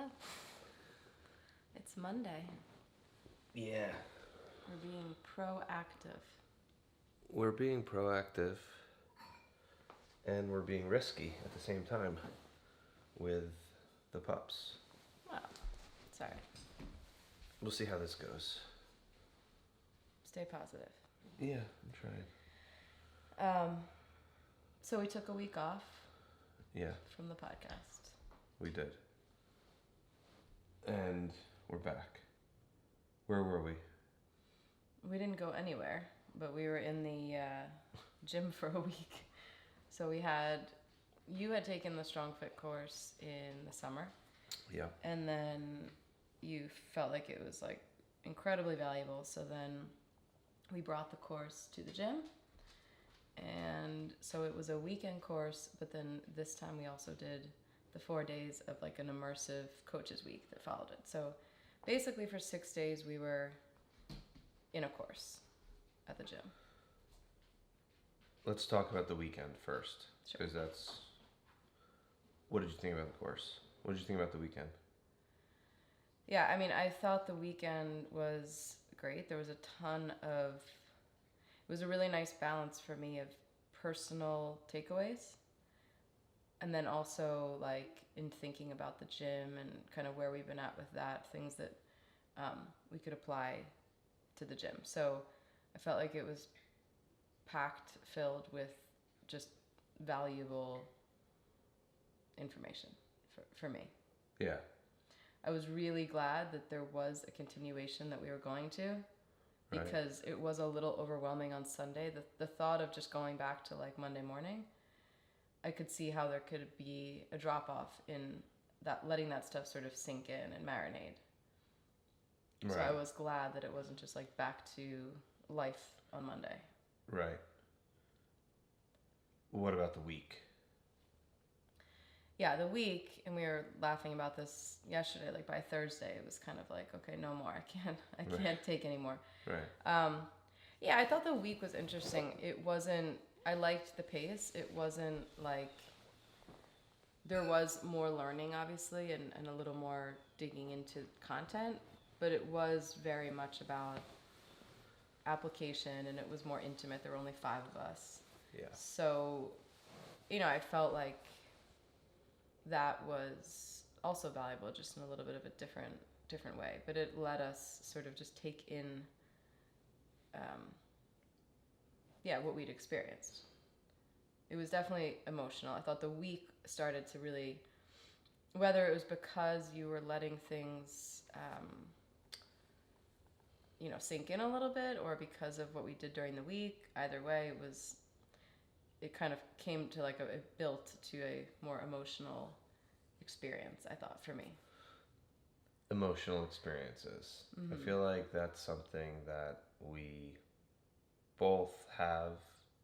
Well, it's Monday. Yeah. We're being proactive. We're being proactive and we're being risky at the same time with the pups. Well, it's alright. We'll see how this goes. Stay positive. Yeah, I'm trying. So we took a week off Yeah, from the podcast. we did. And we're back. Where were we? We didn't go anywhere, but we were in the gym for a week. So you had taken the StrongFit course in the summer. Yeah. And then you felt like it was like incredibly valuable. So then we brought the course to the gym. And so it was a weekend course, but then this time we also did the 4 days of like an immersive coaches week that followed it. So basically for 6 days we were in a course at the gym. Let's talk about the weekend first. Sure. Because that's... What did you think about the course? What did you think about the weekend? Yeah, I mean, I thought the weekend was great. There was a ton of... It was a really nice balance for me of personal takeaways. And then also, like, in thinking about the gym and kind of where we've been at with that, things that we could apply to the gym. So I felt like it was packed, filled with just valuable information for me. Yeah. I was really glad that there was a continuation that we were going to, because it was a little overwhelming on Sunday. The thought of just going back to like Monday morning, I could see how there could be a drop off in that, letting that stuff sort of sink in and marinate. Right. So I was glad that it wasn't just like back to life on Monday. Right. What about the week? Yeah, the week, and we were laughing about this yesterday, like by Thursday, it was kind of like, okay, no more. I can't take any more. Right. Yeah, I thought the week was interesting. It wasn't, I liked the pace. It wasn't like, there was more learning, obviously, and a little more digging into content, but it was very much about application, and it was more intimate. There were only 5 of us. Yeah. So, I felt like that was also valuable, just in a little bit of a different way. But it let us sort of just take in, what we'd experienced. It was definitely emotional. I thought the week started to really, whether it was because you were letting things, sink in a little bit, or because of what we did during the week, either way, it kind of came to like it built to a more emotional experience, I thought, for me. Emotional experiences. Mm-hmm. I feel like that's something that we both have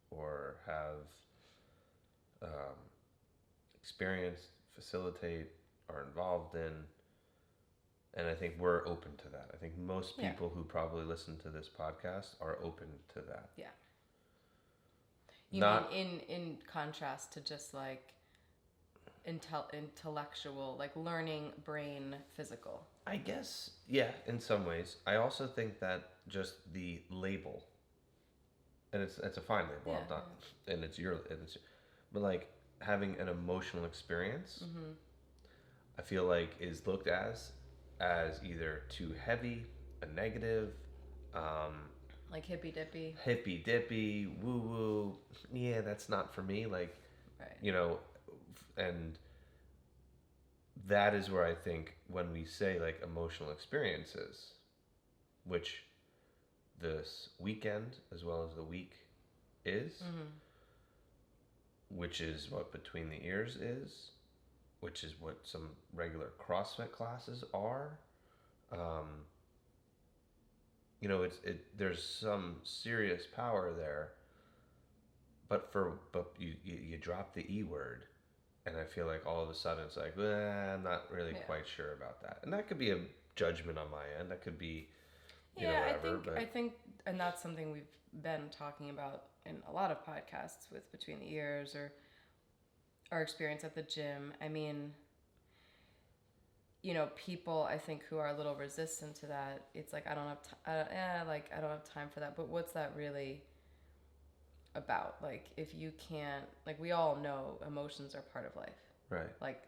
or have experienced, facilitate, are involved in. And I think we're open to that. I think most people who probably listen to this podcast are open to that. Yeah. You mean in contrast to just like intellectual, like learning, brain, physical? I guess, yeah, in some ways. I also think that just the label, and it's a fine label, Yeah. and but like having an emotional experience, Mm-hmm. I feel like is looked as either too heavy, a negative, like hippy dippy, woo woo. Yeah, that's not for me. Like, right. And that is where I think when we say like emotional experiences, which this weekend as well as the week is, Mm-hmm. which is what Between the Ears is, which is what some regular CrossFit classes are. There's some serious power there, but you drop the E word, and I feel like all of a sudden it's like, I'm not really quite sure about that, and that could be a judgment on my end. That could be, whatever. I think, and that's something we've been talking about in a lot of podcasts with Between the Ears, or our experience at the gym. I mean, people I think who are a little resistant to that, it's like I don't have I don't have time for that. But what's that really about? Like if you can't, like we all know emotions are part of life. Right. Like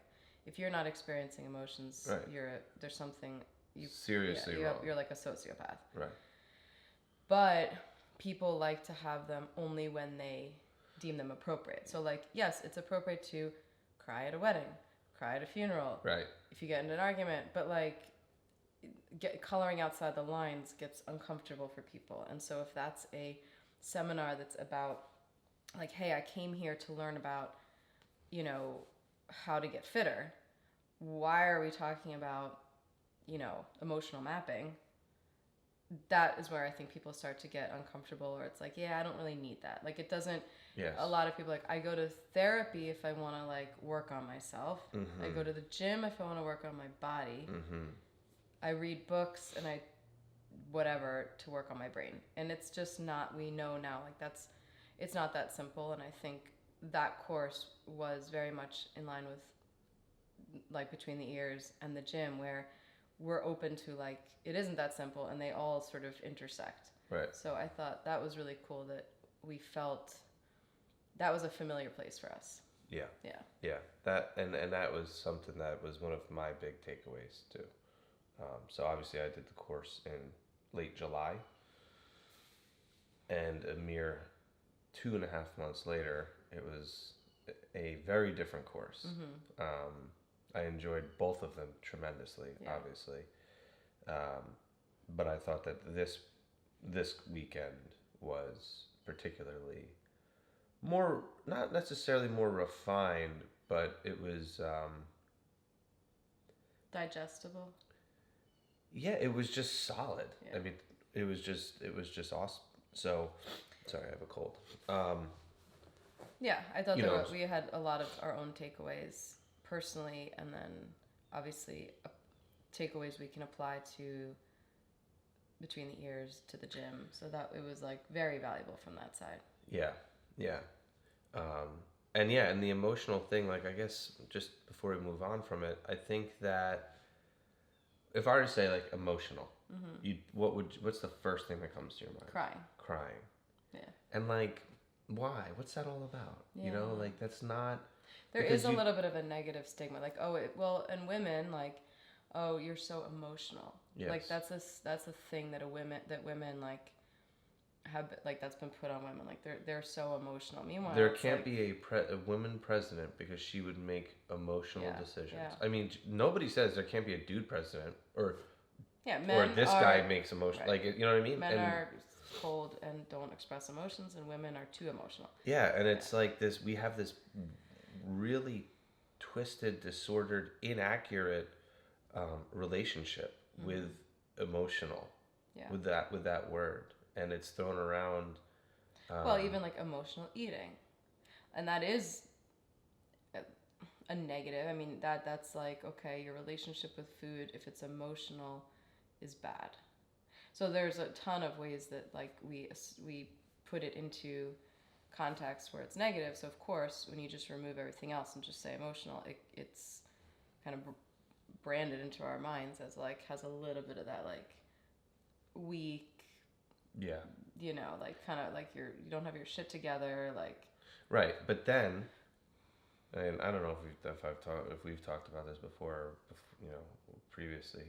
if you're not experiencing emotions, Right. there's something you seriously wrong. You're like a sociopath. Right. But people like to have them only when they deem them appropriate. So like yes, it's appropriate to cry at a wedding, cry at a funeral. Right. If you get into an argument, but like coloring outside the lines gets uncomfortable for people. And so if that's a seminar that's about like, hey, I came here to learn about, how to get fitter. Why are we talking about, emotional mapping? That is where I think people start to get uncomfortable, or it's like, yeah, I don't really need that. Like it doesn't. Yes. A lot of people like, I go to therapy if I want to like work on myself. Mm-hmm. I go to the gym if I want to work on my body. Mm-hmm. I read books and I whatever to work on my brain. And it's just not, we know now, like it's not that simple. And I think that course was very much in line with like Between the Ears and the gym, where we're open to like, it isn't that simple and they all sort of intersect. Right. So I thought that was really cool that we felt that was a familiar place for us. Yeah. Yeah. Yeah. That and that was something that was one of my big takeaways too. So obviously I did the course in late July, and a mere 2.5 months later, it was a very different course. Mm-hmm. I enjoyed both of them tremendously, obviously. But I thought that this weekend was particularly more, not necessarily more refined, but it was digestible. Yeah, it was just solid. Yeah. I mean, it was just awesome. So, sorry, I have a cold. Yeah, I thought we had a lot of our own takeaways personally, and then obviously takeaways we can apply to Between the Ears, to the gym. So that it was like very valuable from that side. Yeah, yeah. And the emotional thing, like I guess just before we move on from it, I think that if I were to say like emotional, mm-hmm. What's the first thing that comes to your mind? Crying. Yeah. And like, why? What's that all about? Yeah. Like that's not. There is a little bit of a negative stigma, like and women like, oh, you're so emotional. Yes. Like that's a thing that women like have, like that's been put on women, like they're so emotional. Meanwhile, there can't be a woman president because she would make emotional decisions. Yeah. I mean, nobody says there can't be a dude president, or this guy makes emotion. Right. Like, you know what I mean? Men are cold and don't express emotions, and women are too emotional. Yeah, and it's like this. We have this really twisted, disordered, inaccurate relationship mm-hmm. with emotional. Yeah. With that word. And it's thrown around. Even like emotional eating, and that is a negative. I mean, that's like, okay, your relationship with food, if it's emotional, is bad. So there's a ton of ways that like we put it into context where it's negative. So of course, when you just remove everything else and just say emotional, it's kind of branded into our minds as like has a little bit of that like weak. Yeah. Like kind of like you don't have your shit together, like. Right, but then, and I don't know if we've talked about this before, previously,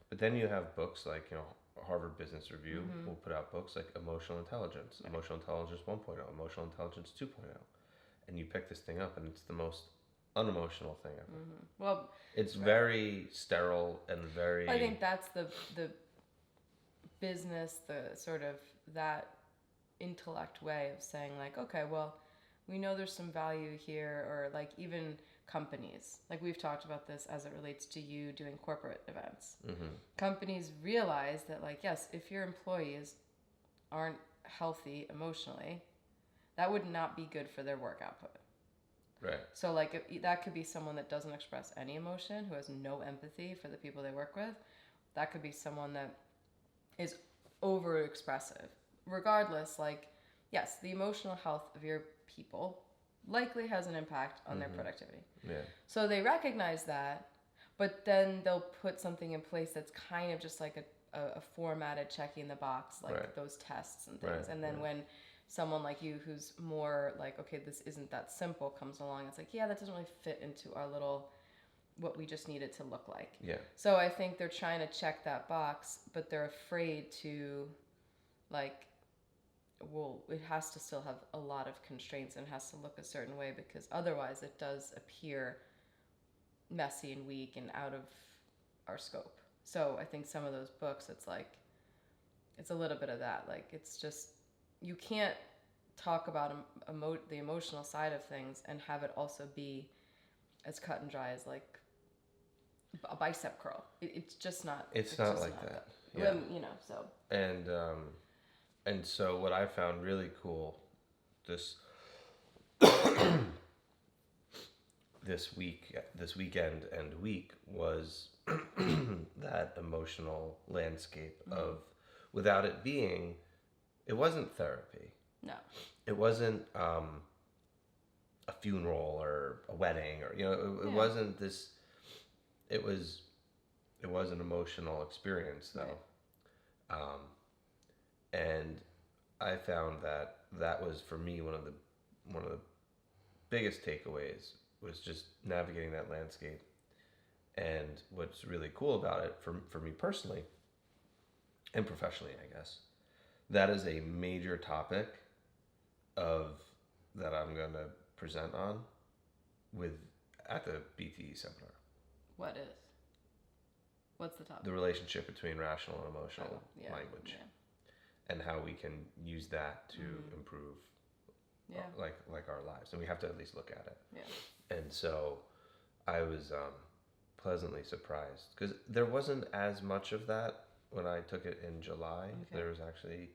but then you have books like Harvard Business Review mm-hmm. will put out books like Emotional Intelligence, right. Emotional Intelligence 1.0, Emotional Intelligence 2.0, and you pick this thing up and it's the most unemotional thing ever. Mm-hmm. Well, it's right. very sterile and very. I think that's the business, the sort of that intellect way of saying like, okay, well, we know there's some value here, or like even companies, like we've talked about this as it relates to you doing corporate events. Mm-hmm. Companies realize that like, yes, if your employees aren't healthy emotionally, that would not be good for their work output. Right. So like that could be someone that doesn't express any emotion, who has no empathy for the people they work with. That could be someone that is over expressive. Regardless, like, yes, the emotional health of your people likely has an impact on mm-hmm. their productivity. Yeah. So they recognize that, But then they'll put something in place that's kind of just like a formatted checking the box, like Right. those tests and things. Right, And then right. when someone like you who's more like, okay, this isn't that simple comes along, it's like, yeah, that doesn't really fit into our little, what we just need it to look like. Yeah. So I think they're trying to check that box, but they're afraid to, like, well, it has to still have a lot of constraints and has to look a certain way, because otherwise it does appear messy and weak and out of our scope. So I think some of those books, it's like, it's a little bit of that. Like, it's just, you can't talk about the emotional side of things and have it also be as cut and dry as like a bicep curl. It's just not. It's not just like not that. Yeah. Yeah. You know. So. And so what I found really cool this this weekend and week was that emotional landscape of, without it being, it wasn't therapy. No. It wasn't a funeral or a wedding, or it wasn't this. It was an emotional experience though. Right. And I found that was for me one of the biggest takeaways was just navigating that landscape. And what's really cool about it for me personally and professionally, I guess, that is a major topic of that I'm going to present on with at the BTE seminar. What is? What's the topic? The relationship between rational and emotional language. Yeah. And how we can use that to improve like our lives, and we have to at least look at it. Yeah. And so I was pleasantly surprised because there wasn't as much of that when I took it in July. Okay. There was actually,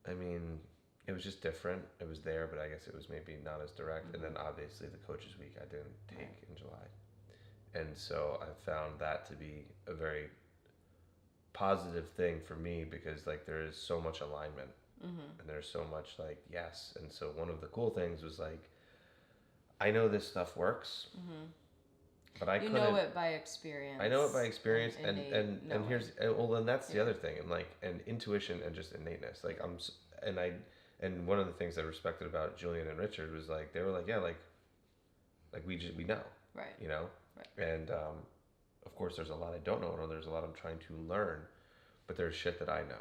I mean, it was just different. It was there, but I guess it was maybe not as direct. And then obviously the Coaches Week I didn't take in July. And so I found that to be a very positive thing for me, because like there is so much alignment and there's so much like yes. And so one of the cool things was like, I know this stuff works, but I know it by experience. I know it by experience, and here's and that's the other thing, and like and intuition and just innateness. Like and one of the things I respected about Julian and Richard was like they were like like we know, right? Right. And of course there's a lot I don't know, and there's a lot I'm trying to learn, but there's shit that I know.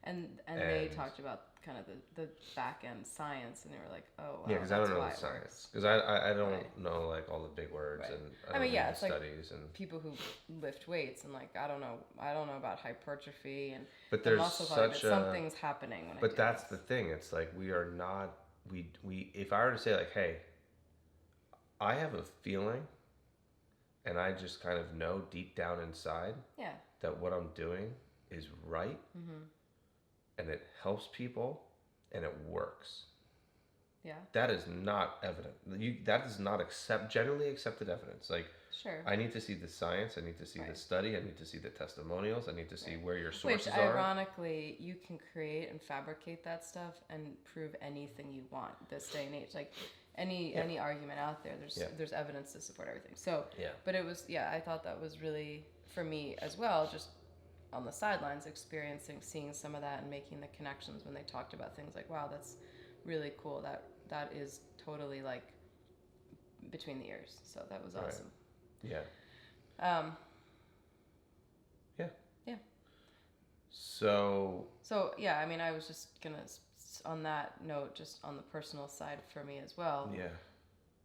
And they talked about kind of the back end science, and they were like, oh, wow, yeah, because I don't know the science, because I don't know like all the big words, and I mean it's studies like and people who lift weights, and like I don't know about hypertrophy and but there's muscle such something's happening when but that's the thing. It's like we are not we if I were to say like, hey, I have a feeling, and I just kind of know deep down inside that what I'm doing is right, and it helps people, and it works. Yeah. That is not evident. That is not generally accepted evidence. Like, sure. I need to see the science. I need to see the study. I need to see the testimonials. I need to see where your sources Which, ironically, you can create and fabricate that stuff and prove anything you want this day and age. Like, any argument out there, there's evidence to support everything. So, but it was, I thought that was really, for me as well, just on the sidelines, seeing some of that and making the connections when they talked about things like, wow, that's really cool. That is totally like between the ears. So that was awesome. Yeah. Yeah. So yeah, I mean, I was just gonna, on that note, just on the personal side for me as well. Yeah.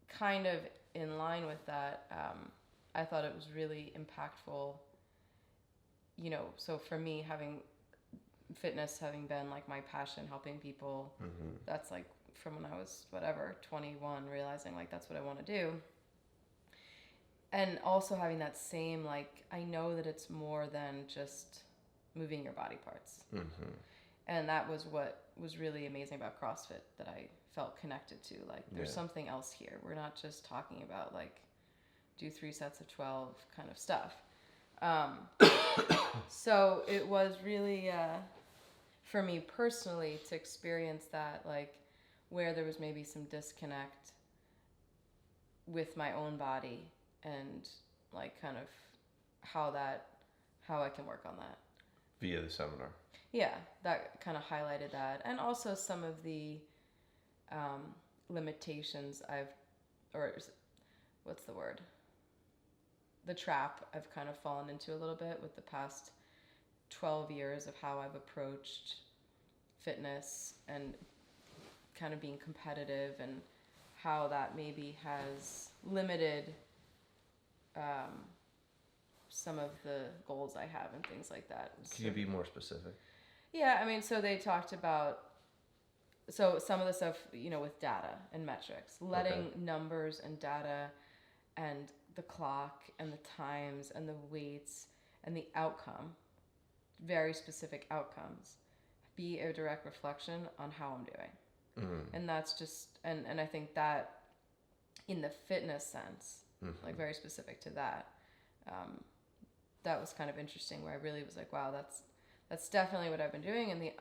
Kind of in line with that, I thought it was really impactful. So for me, having fitness having been like my passion, helping people, that's like from when I was 21, realizing like that's what I want to do. And also having that same, like, I know that it's more than just moving your body parts. And that was what was really amazing about CrossFit, that I felt connected to. Like, there's something else here. We're not just talking about like do 3 sets of 12 kind of stuff. So it was really, for me personally, to experience that, like, where there was maybe some disconnect with my own body and like kind of how I can work on that. Via the seminar. Yeah, that kind of highlighted that, and also some of the limitations or what's the word? The trap I've kind of fallen into a little bit with the past 12 years of how I've approached fitness and kind of being competitive, and how that maybe has limited some of the goals I have and things like that. Can you be more specific? Yeah, I mean, so they talked about some of the stuff, with data and metrics, letting numbers and data and the clock and the times and the weights and the outcome, very specific outcomes, be a direct reflection on how I'm doing. And that's just, and I think that in the fitness sense, like very specific to that, that was kind of interesting, where I really was like, wow, that's definitely what I've been doing. And the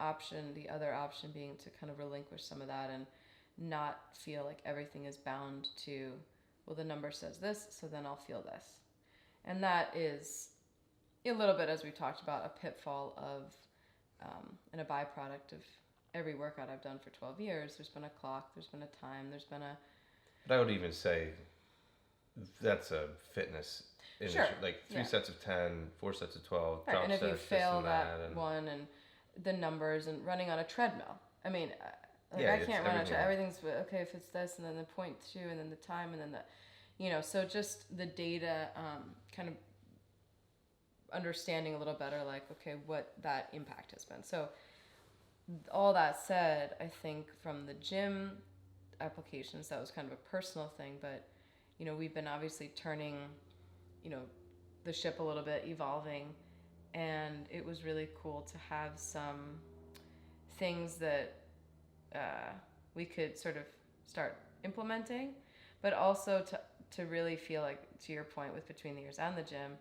other option being to kind of relinquish some of that and not feel like everything is bound to, well, the number says this, so then I'll feel this. And that is a little bit, as we talked about, a pitfall of, and a byproduct of every workout I've done for 12 years. There's been a clock, there's been a time, there's been a... But I would even say that's a fitness industry. Sure. Like 3 sets of 10, 4 sets of 12, right. drop And if sets, you fail that and one, and the numbers, and running on a treadmill, I mean, yeah, I can't run everything. Everything's okay if it's this, and then the 0.2, and then the time, and then the, so just the data, kind of understanding a little better, like, okay, what that impact has been. So all that said, I think from the gym applications, that was kind of a personal thing, but we've been obviously turning the ship a little bit, evolving, and it was really cool to have some things that we could sort of start implementing, but also to really feel like, to your point with Between the Ears and the gym,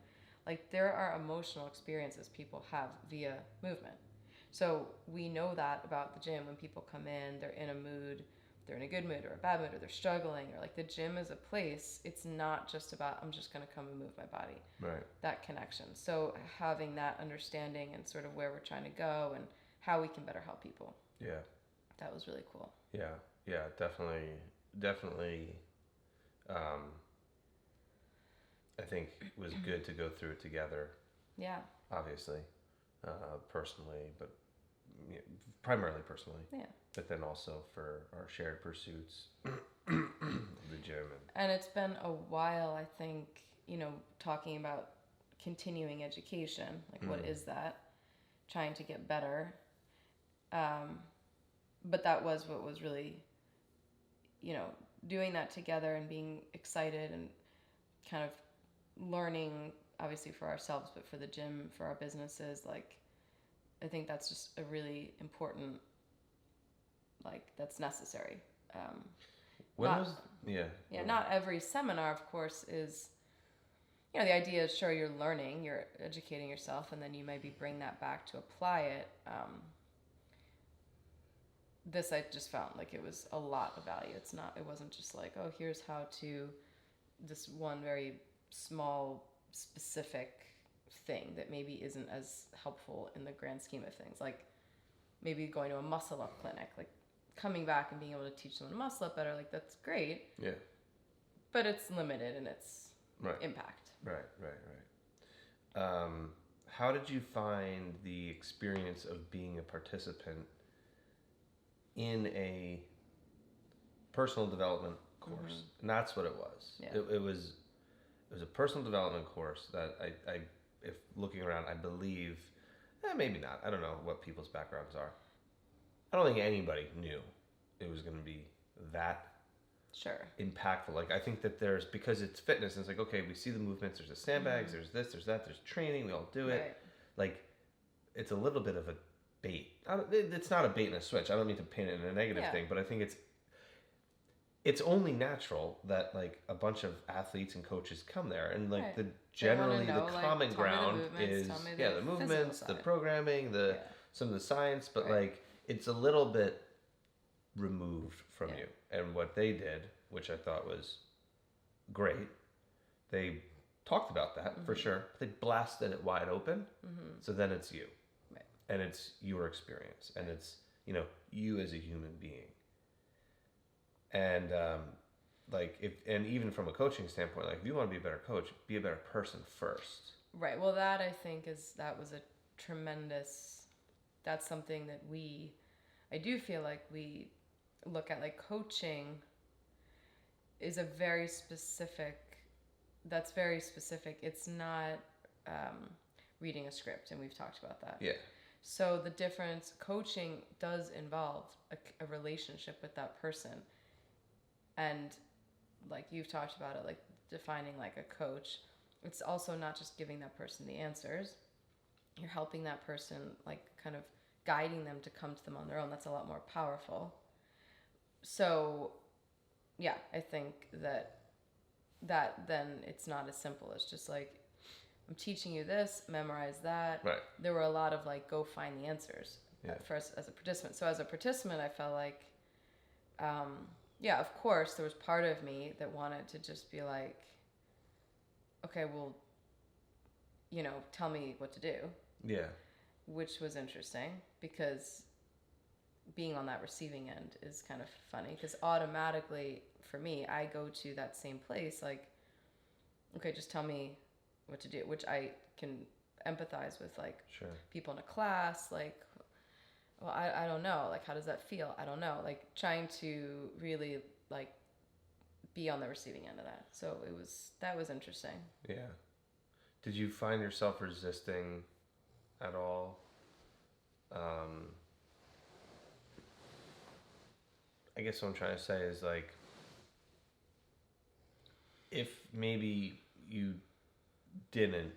like there are emotional experiences people have via movement. So we know that about the gym. When people come in, they're in a mood, they're in a good mood or a bad mood, or they're struggling, or like the gym is a place. It's not just about, I'm just going to come and move my body. Right. That connection. So having that understanding and sort of where we're trying to go and how we can better help people. Yeah. That was really cool. Yeah, definitely. I think it was good to go through it together. Yeah. Obviously, personally, but primarily personally. Yeah. But then also for our shared pursuits, the gym. And it's been a while, I think, talking about continuing education, like what is that? Trying to get better. But that was what was really, doing that together and being excited and kind of learning, obviously for ourselves, but for the gym, for our businesses, like, I think that's just a really important, like, that's necessary. Not every seminar, of course, is, the idea is, sure, you're learning, you're educating yourself, and then you maybe bring that back to apply it. This I just found like it was a lot of value. It wasn't just like, oh, here's how to, this one very small, specific thing that maybe isn't as helpful in the grand scheme of things. Like maybe going to a muscle up clinic, like coming back and being able to teach someone to muscle up better, like that's great. Yeah. But it's limited in its impact. Right. How did you find the experience of being a participant in a personal development course? And that's what it was. Yeah. It was a personal development course that I if looking around, I believe, maybe not. I don't know what people's backgrounds are. I don't think anybody knew it was going to be that impactful. Like, I think that because it's fitness, and it's like, okay, we see the movements, there's the sandbags, there's this, there's that, there's training, we all do it. Right. Like, it's a little bit of a bait. It's not a bait and a switch. I don't mean to paint it in a negative thing, but I think it's only natural that like a bunch of athletes and coaches come there, and like the common ground is the movements, the programming, some of the science, but like it's a little bit removed from you. And what they did, which I thought was great, they talked about that for sure. They blasted it wide open. So then it's you. Right. And it's your experience. And it's, you as a human being. And and even from a coaching standpoint, like if you want to be a better coach, be a better person first. Right. Well, that I think that was a tremendous, that's something that I do feel like we look at, like coaching is that's very specific. It's not reading a script, and we've talked about that. Yeah. So the difference, coaching does involve a relationship with that person. And like you've talked about it, like defining like a coach, it's also not just giving that person the answers. You're helping that person, like kind of guiding them to come to them on their own. That's a lot more powerful. So yeah, I think that then it's not as simple as just like, I'm teaching you this, memorize that. Right. There were a lot of like, go find the answers for us as a participant. So as a participant, I felt like, yeah, of course, there was part of me that wanted to just be like, okay, well, tell me what to do. Yeah. Which was interesting because being on that receiving end is kind of funny because automatically for me, I go to that same place like, okay, just tell me what to do, which I can empathize with, like sure. people in a class, like, well, I don't know, like, how does that feel? I don't know, like trying to really like be on the receiving end of that. So that was interesting. Yeah. Did you find yourself resisting at all? I guess what I'm trying to say is like, if maybe you didn't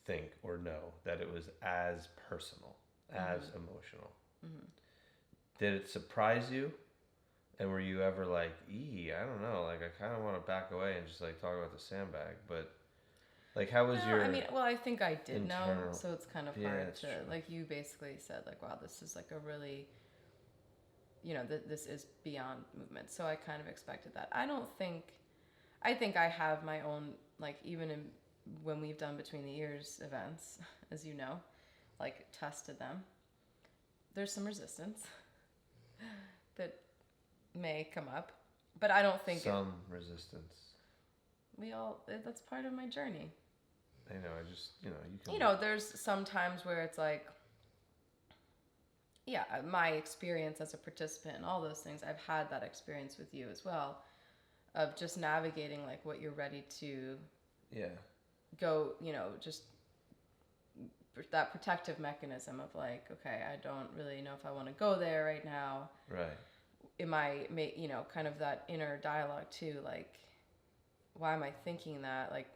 think or know that it was as personal, as emotional, did it surprise you? And were you ever like, I don't know, like I kind of want to back away and just like talk about the sandbag, but like how was your? I mean, well, I think I did know, so it's kind of hard to, true. like you basically said, like, wow, this is like a really, this is beyond movement. So I kind of expected that. I think I have my own, like even when we've done between the ears events, as you know, like tested them, there's some resistance that may come up, but I don't think resistance. That's part of my journey. I know, I just, you can... there's some times where it's like, yeah, my experience as a participant and all those things, I've had that experience with you as well, of just navigating like what you're ready to go, just that protective mechanism of like, okay, I don't really know if I want to go there right now. Right. Am I, kind of that inner dialogue too, like, why am I thinking that? Like,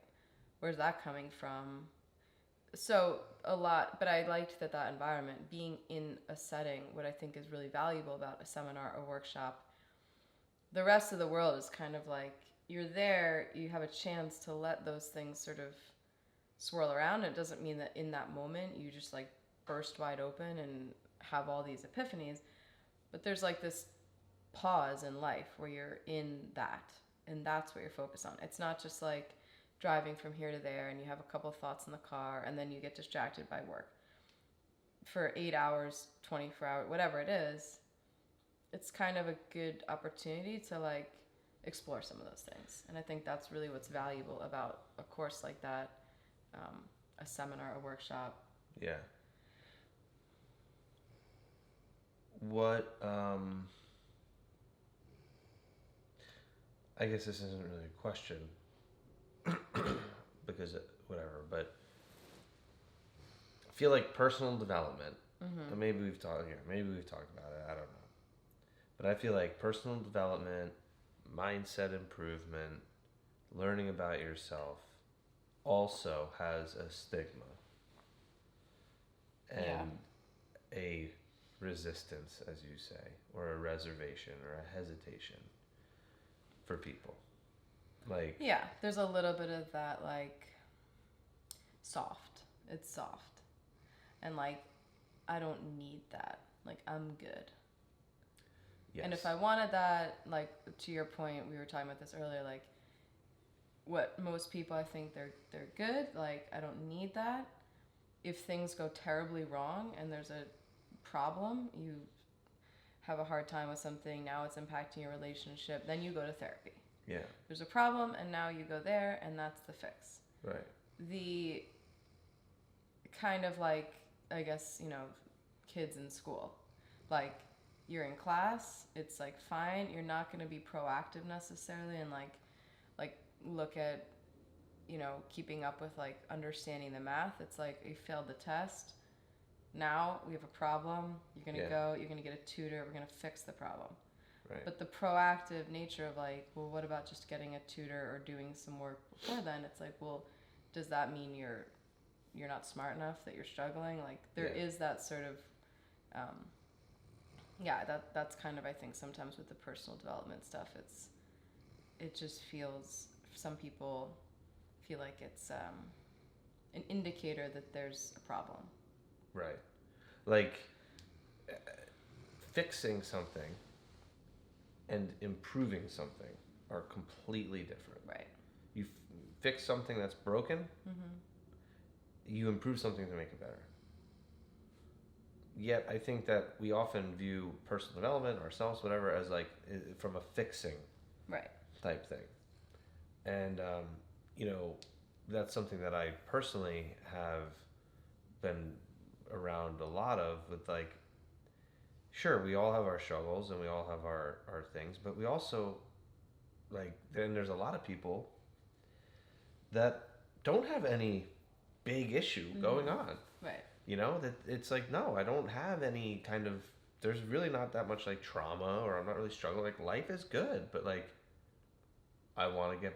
where's that coming from? So a lot, but I liked that environment, being in a setting, what I think is really valuable about a seminar or workshop, the rest of the world is kind of like, you're there, you have a chance to let those things sort of swirl around. It doesn't mean that in that moment you just like burst wide open and have all these epiphanies, but there's like this pause in life where you're in that, and that's what you're focused on. It's not just like driving from here to there and you have a couple of thoughts in the car and then you get distracted by work for 8 hours, 24 hours, whatever it is. It's kind of a good opportunity to like explore some of those things. And I think that's really what's valuable about a course like that, a seminar, a workshop. Yeah. What, I guess this isn't really a question because whatever, but I feel like personal development, and maybe we've talked about it, I don't know. But I feel like personal development, mindset improvement, learning about yourself also has a stigma and a resistance, as you say, or a reservation or a hesitation for people. Like, yeah, there's a little bit of that, like, soft. It's soft. And like, I don't need that. Like, I'm good. Yes. And if I wanted that, like, to your point, we were talking about this earlier, like, what most people, I think they're good. Like, I don't need that. If things go terribly wrong and there's a problem, you have a hard time with something, now it's impacting your relationship, then you go to therapy. Yeah. There's a problem and now you go there and that's the fix. Right. The kind of like, I guess, kids in school. Like, you're in class, it's like fine, you're not going to be proactive necessarily and like look at, keeping up with like understanding the math. It's like you failed the test. Now we have a problem. You're going to go, you're going to get a tutor, we're going to fix the problem. Right. But the proactive nature of like, well, what about just getting a tutor or doing some work before then? It's like, well, does that mean you're not smart enough, that you're struggling? Like, there is that sort of that's kind of, I think, sometimes with the personal development stuff, it just feels, some people feel like it's an indicator that there's a problem. Right. Like, fixing something and improving something are completely different. Right. You fix something that's broken, Mm-hmm. you improve something to make it better. Yet I think that we often view personal development, ourselves, whatever, as like from a fixing type thing. And, that's something that I personally have been around a lot of, with like, sure, we all have our struggles and we all have our things, but we also, like, then there's a lot of people that don't have any big issue going on. Right. That it's like, no, I don't have any kind of, there's really not that much like trauma, or I'm not really struggling. Like, life is good, but like, I want to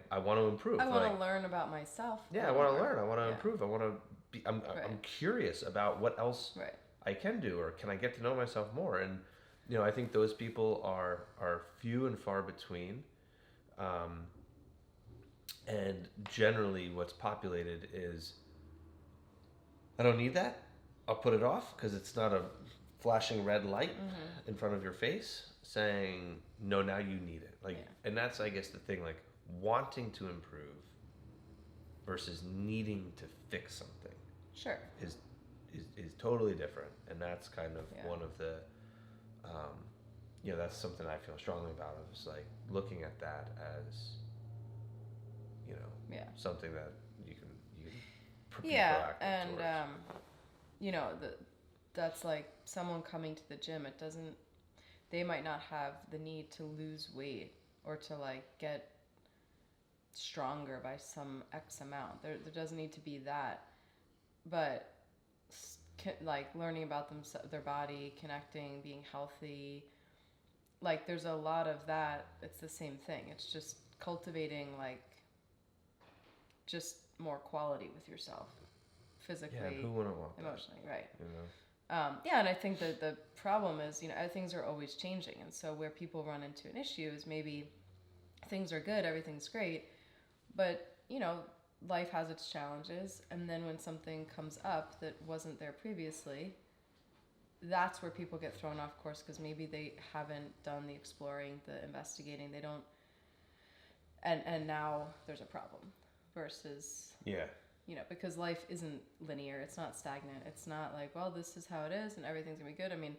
improve. I want to learn about myself. Yeah, I want to learn. I want to improve. I want to be, I'm curious about what else I can do, or can I get to know myself more? And, I think those people are few and far between. And generally what's populated is, I don't need that. I'll put it off, because it's not a flashing red light in front of your face saying, no, now you need it. Like, and that's, I guess, the thing, like, wanting to improve versus needing to fix something. Sure. Is totally different. And that's kind of one of the, that's something I feel strongly about. It's like looking at that as, something that you can be proactive and towards. That's like someone coming to the gym. They might not have the need to lose weight or to like get stronger by some X amount. There doesn't need to be that, but like learning about their body, connecting, being healthy, like there's a lot of that. It's the same thing. It's just cultivating like just more quality with yourself, physically, who wouldn't want that? Emotionally, right? And I think that the problem is, things are always changing, and so where people run into an issue is maybe things are good, everything's great, but life has its challenges, and then when something comes up that wasn't there previously, that's where people get thrown off course, because maybe they haven't done the exploring, the investigating, they don't, and now there's a problem versus because life isn't linear, it's not stagnant, it's not like, well, this is how it is and everything's gonna be good. I mean,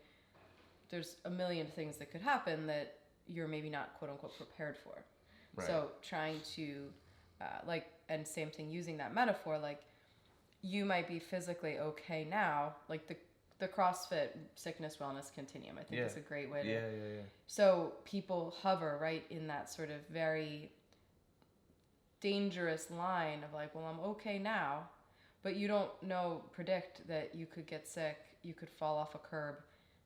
there's a million things that could happen that you're maybe not quote unquote prepared for. Right. So trying to and same thing, using that metaphor, like you might be physically okay now, like the CrossFit sickness wellness continuum, I think is a great way to So people hover right in that sort of very dangerous line of like, well, I'm okay now, but you don't predict that you could get sick, you could fall off a curb,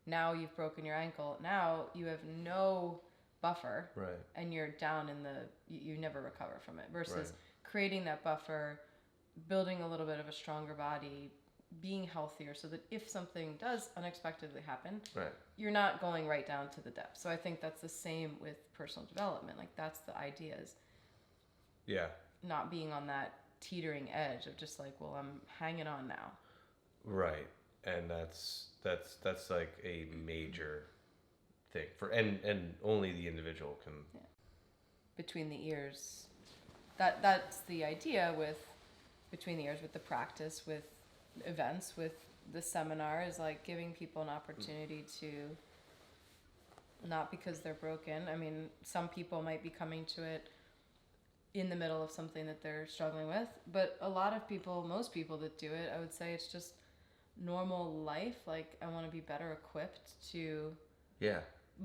now you've broken your ankle, now you have no buffer, and you're down in you never recover from it, versus creating that buffer, building a little bit of a stronger body, being healthier, so that if something does unexpectedly happen, you're not going right down to the depths. So I think that's the same with personal development. Like, that's the idea, is not being on that teetering edge of just like, well, I'm hanging on now. Right. And that's like a major thing for, and only the individual can. Between the ears. that's the idea with between the years, with the practice, with events, with the seminar, is like giving people an opportunity to, not because they're broken. I mean, some people might be coming to it in the middle of something that they're struggling with, but a lot of people, most people that do it, I would say it's just normal life. Like, I want to be better equipped to Yeah.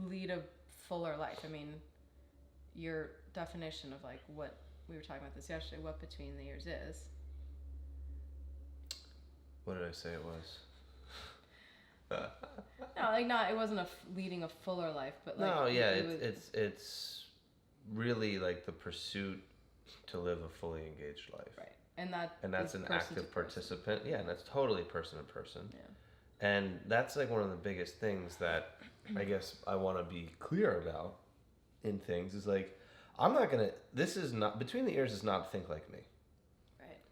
lead a fuller life. I mean, your definition of like what we were talking about this yesterday, what between the years is. What did I say it was? No, like not. It wasn't leading a fuller life, but like No, yeah, it it's really like the pursuit to live a fully engaged life. right, And that's is an person active to person. participant. Yeah, and that's totally person to person. Yeah. And that's like one of the biggest things that I guess I want to be clear about in things is like, I'm not gonna. This is not between the ears. Is not think like me. Right.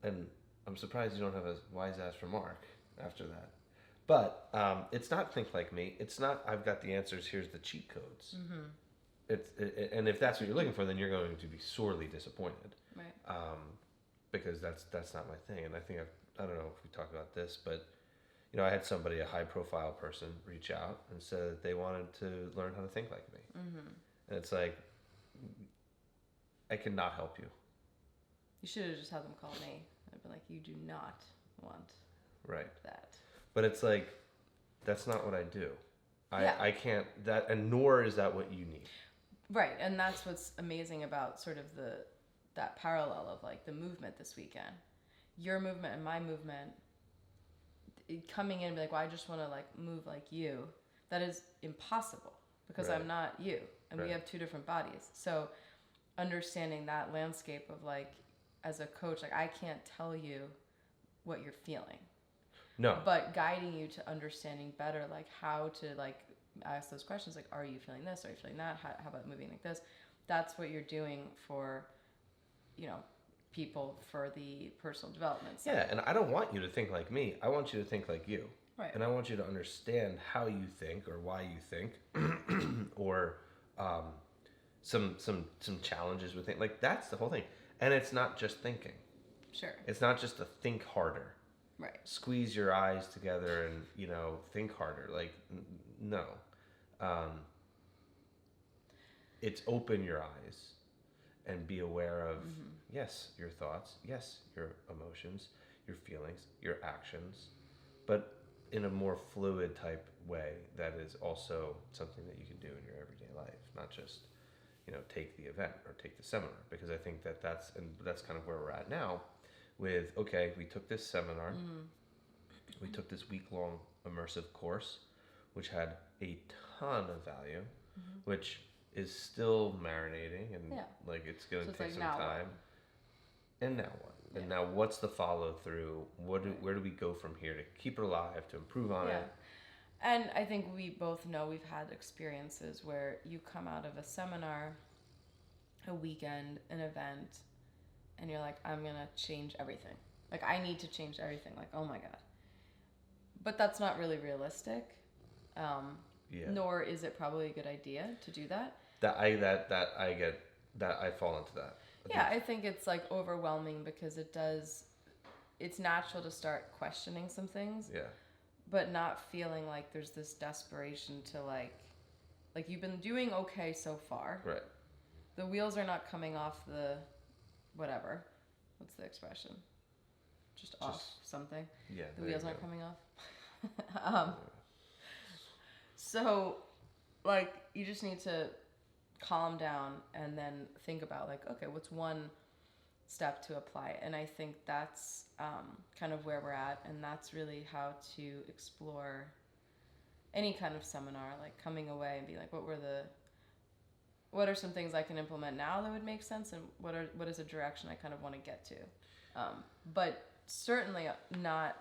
And I'm surprised you don't have a wise ass remark after that. But it's not think like me. It's not I've got the answers. Here's the cheat codes. Mm-hmm. And if that's what you're looking for, then you're going to be sorely disappointed. Right. Because that's not my thing. And I think I don't know if we talked about this, but you know, I had somebody, a high profile person, reach out and said that they wanted to learn how to think like me. Mm-hmm. And it's like, I cannot help you. You should have just had them call me. I'd be like, you do not want Right. that. But it's like, that's not what I do. Yeah. I can't, that, and nor is that what you need. Right, and that's what's amazing about sort of that parallel of like the movement this weekend. Your movement and my movement, coming in and be like, well, I just want to like move like you. That is impossible because Right. I'm not you, and Right. we have two different bodies. So understanding that landscape of like, as a coach, like I can't tell you what you're feeling. No. But guiding you to understanding better, like how to like ask those questions, like, are you feeling this? Are you feeling that? How about moving like this? That's what you're doing for, you know, people for the personal development side. Yeah, and I don't want you to think like me. I want you to think like you. Right. And I want you to understand how you think or why you think, or some challenges with it. Like that's the whole thing. And it's not just thinking. Sure. It's not just to think harder. Right. Squeeze your eyes together and think harder. Like no, it's open your eyes and be aware of yes your thoughts, yes your emotions, your feelings, your actions, but in a more fluid type way that is also something that you can do in your everyday life, not just take the event or take the seminar, because I think that's kind of where we're at now with, okay, we took this seminar, we took this week-long immersive course, which had a ton of value, which is still marinating and like it's going to take some time. And now what? And now what's the follow through? Where do we go from here to keep it alive, to improve on it? And I think we both know we've had experiences where you come out of a seminar, a weekend, an event, and you're like, I'm going to change everything. Like, I need to change everything. Like, oh my God. But that's not really realistic. Nor is it probably a good idea to do that. I fall into that. I think it's like overwhelming because it's natural to start questioning some things. Yeah. But not feeling like there's this desperation to like you've been doing okay so far. Right. The wheels are not coming off the whatever. What's the expression? Just off something. Yeah. The wheels aren't coming off. So like you just need to calm down and then think about like, okay, what's one step to apply? And I think that's kind of where we're at, and that's really how to explore any kind of seminar, like coming away and be like, what are some things I can implement now that would make sense, and what is a direction I kind of want to get to, but certainly not.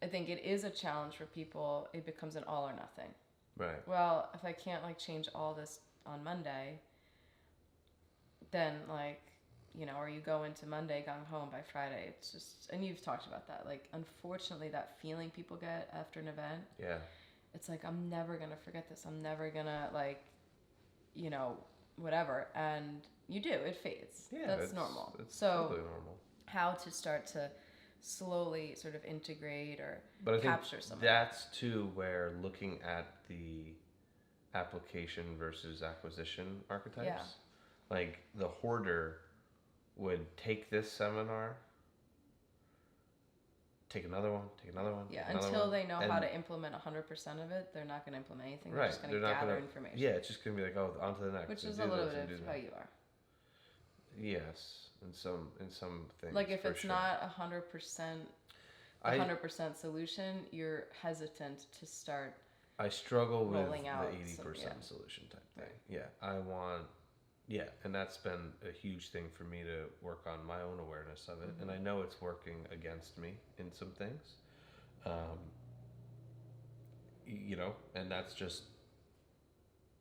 I think it is a challenge for people. It becomes an all or nothing. Right. Well, if I can't like change all this on Monday, then like, or you go into Monday, going home by Friday. It's just, and you've talked about that. Like, unfortunately, that feeling people get after an event. Yeah. It's like, I'm never going to forget this. I'm never going to like, whatever, and you do, it fades. Yeah, That's normal. It's So totally normal. how to start to slowly sort of integrate or But I think capture some of that's too where looking at the application versus acquisition archetypes, Yeah. like the hoarder would take this seminar, take another one, take another one. Yeah, take another until one, they know and how to implement 100% of it, they're not going to implement anything. They're right, just going they're to not gather gonna. information. Yeah, it's just gonna be like, oh, on to the next. Which and is do a little this bit and do of that. how you are. Yes, in some things. Like if for it's sure. not 100%, I 100% solution, you're hesitant to start. I struggle with rolling the out 80% some- yeah. solution type thing. Right. Yeah, I want. Yeah, and that's been a huge thing for me to work on my own awareness of it, and I know it's working against me in some things. You know, and that's just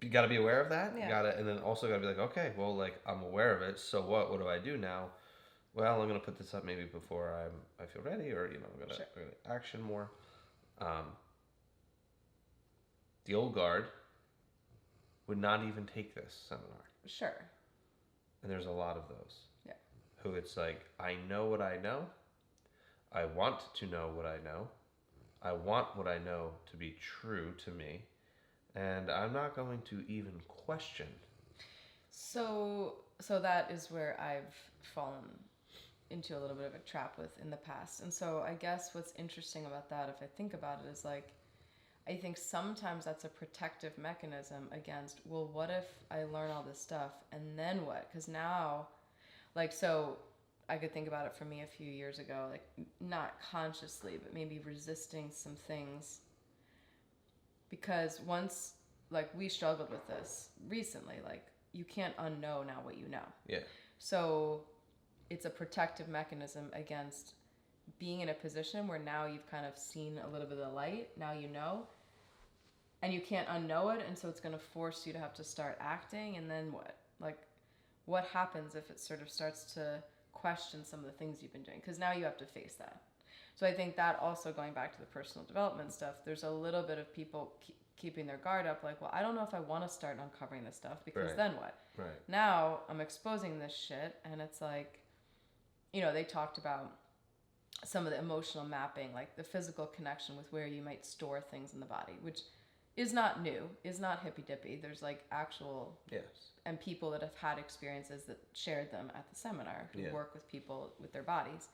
you got to be aware of that. Yeah. You got to, and then also got to be like, okay, well, like I'm aware of it. So what? What do I do now? Well, I'm gonna put this up maybe before I feel ready, or you know, I'm gonna action more. The old guard would not even take this seminar. Sure. And there's a lot of those. Yeah. Who it's like, I know what I know. I want to know what I know. I want what I know to be true to me. And I'm not going to even question. So that is where I've fallen into a little bit of a trap with in the past. And so I guess what's interesting about that, if I think about it, is like, I think sometimes that's a protective mechanism against, well, what if I learn all this stuff and then what? Because now, like, so I could think about it for me a few years ago, like not consciously, but maybe resisting some things. Because once, like, we struggled with this recently, like, you can't unknow now what you know. Yeah. So it's a protective mechanism against being in a position where now you've kind of seen a little bit of the light, now you know, and you can't unknow it, and so it's going to force you to have to start acting, and then what? Like, what happens if it sort of starts to question some of the things you've been doing? Because now you have to face that. So I think that also, going back to the personal development stuff, there's a little bit of people keeping their guard up, like, well, I don't know if I want to start uncovering this stuff, because then what? Right. Now I'm exposing this shit, and it's like, you know, they talked about some of the emotional mapping, like the physical connection with where you might store things in the body, which is not new, is not hippy dippy. There's like actual and people that have had experiences that shared them at the seminar who work with people with their bodies.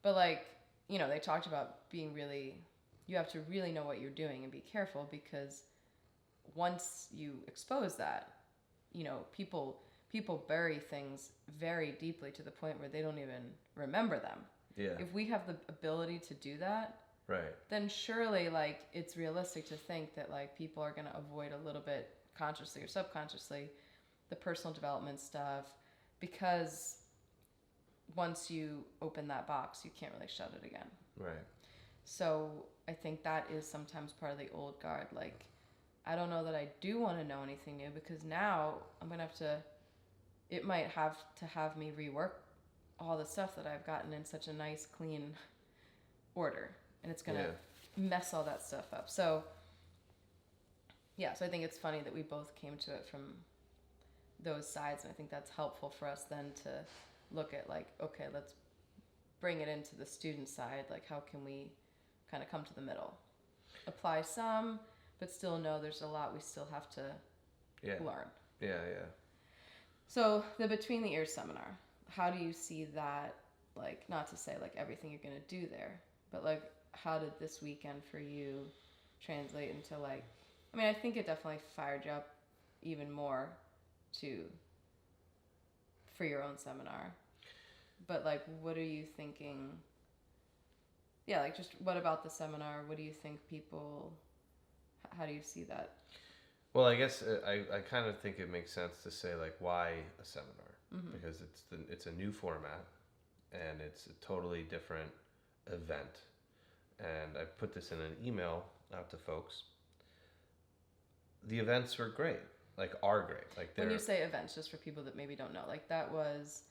But like, you know, they talked about being really, you have to really know what you're doing and be careful, because once you expose that, you know, people bury things very deeply to the point where they don't even remember them. Yeah. If we have the ability to do that, right, then surely, like, it's realistic to think that, like, people are going to avoid a little bit, consciously or subconsciously, the personal development stuff, because once you open that box, you can't really shut it again. Right. So I think that is sometimes part of the old guard. Like, I don't know that I do want to know anything new, because now I'm going to have to, it might have to have me rework all the stuff that I've gotten in such a nice, clean order. And it's going to mess all that stuff up. So, yeah, so I think it's funny that we both came to it from those sides. And I think that's helpful for us then to look at, like, okay, let's bring it into the student side. Like, how can we kind of come to the middle? Apply some, but still know there's a lot we still have to learn. Yeah. So the Between the Ears seminar, how do you see that, like, not to say like everything you're going to do there, but like, how did this weekend for you translate into, like, I mean, I think it definitely fired you up even more for your own seminar, but like, what are you thinking? Yeah, like, just what about the seminar? What do you think people, how do you see that? Well, I guess I kind of think it makes sense to say, like, why a seminar? Mm-hmm. Because it's a new format, and it's a totally different event. And I put this in an email out to folks. The events were great, are great. Like, when you say events, just for people that maybe don't know, like, that was,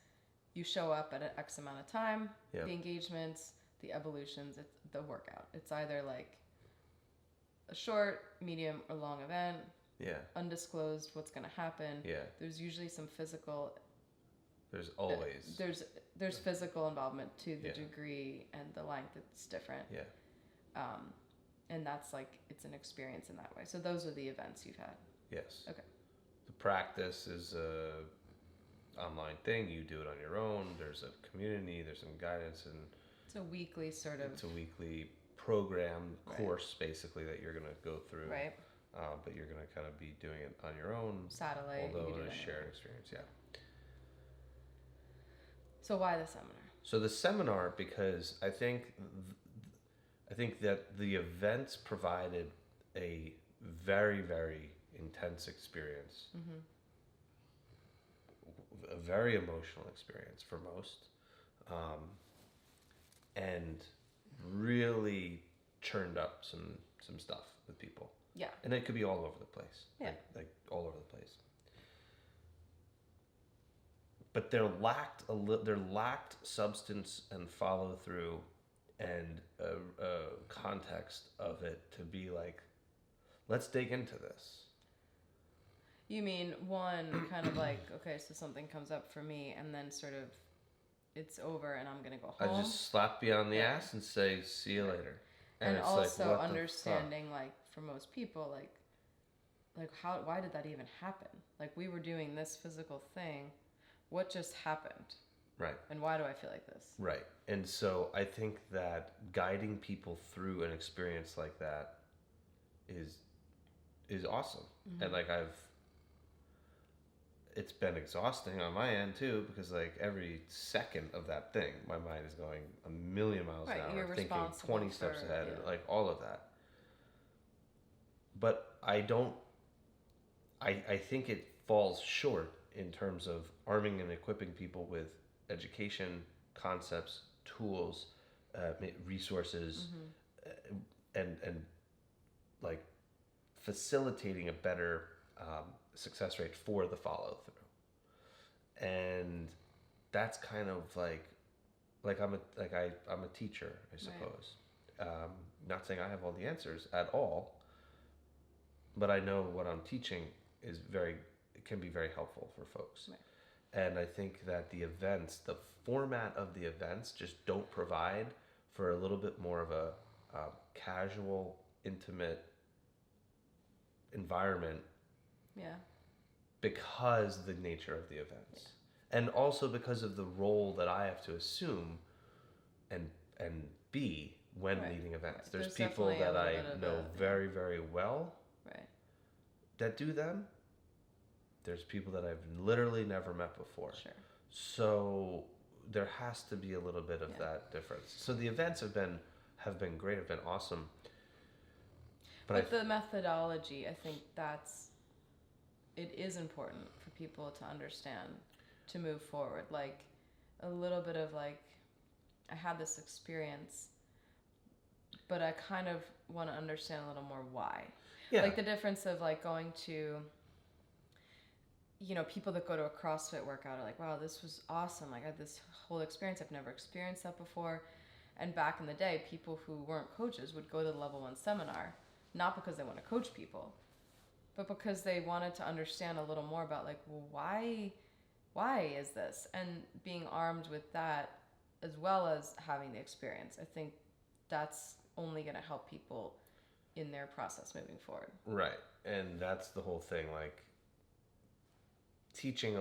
you show up at an X amount of time, the engagements, the evolutions, it's the workout. It's either like a short, medium, or long event. Yeah. undisclosed what's going to happen. Yeah. There's usually some physical. There's always. There's physical involvement to the Yeah. degree and the length. It's different. Yeah. And that's like, it's an experience in that way. So those are the events you've had. Yes. Okay. The practice is a online thing. You do it on your own. There's a community. There's some guidance, and it's a weekly sort of. It's a weekly program Right. course basically that you're going to go through. Right. But you're going to kind of be doing it on your own. Satellite. Although in a shared experience, yeah. So why the seminar? So the seminar, because I think that the events provided a very, very intense experience. Mm-hmm. A very emotional experience for most. And really churned up some stuff with people. Yeah. And it could be all over the place. Yeah. Like all over the place. But there lacked substance and follow through and a context of it to be like, let's dig into this. You mean one kind of like, okay, so something comes up for me and then sort of it's over and I'm going to go home. I just slap you on the ass and say, see you later. And it's also like, what understanding, like, for most people, like why did that even happen? Like, we were doing this physical thing. What just happened? Right. And why do I feel like this? Right. And so I think that guiding people through an experience like that is awesome. Mm-hmm. And like it's been exhausting on my end too, because like every second of that thing, my mind is going a million miles an hour, You're thinking 20 steps ahead, yeah. like all of that. But I think it falls short in terms of arming and equipping people with education, concepts, tools, resources, and like facilitating a better success rate for the follow through. And that's kind of like I'm a teacher, I suppose. Right. Not saying I have all the answers at all, but I know what I'm teaching is can be very helpful for folks. Right. And I think that the format of the events just don't provide for a little bit more of a casual, intimate environment. Yeah. Because the nature of the events. Yeah. And also because of the role that I have to assume and be when leading events. There's people that I know very, very well that do them. There's people that I've literally never met before. Sure. So there has to be a little bit of that difference. So the events have been great, have been awesome. But the methodology, I think it is important for people to understand to move forward. Like a little bit of like, I had this experience, but I kind of want to understand a little more why. Yeah. Like the difference of like going to, people that go to a CrossFit workout are like, wow, this was awesome. Like I had this whole experience. I've never experienced that before. And back in the day, people who weren't coaches would go to the level 1 seminar, not because they want to coach people, but because they wanted to understand a little more about like, well, why is this? And being armed with that as well as having the experience. I think that's only going to help people in their process moving forward. Right. And that's the whole thing, like teaching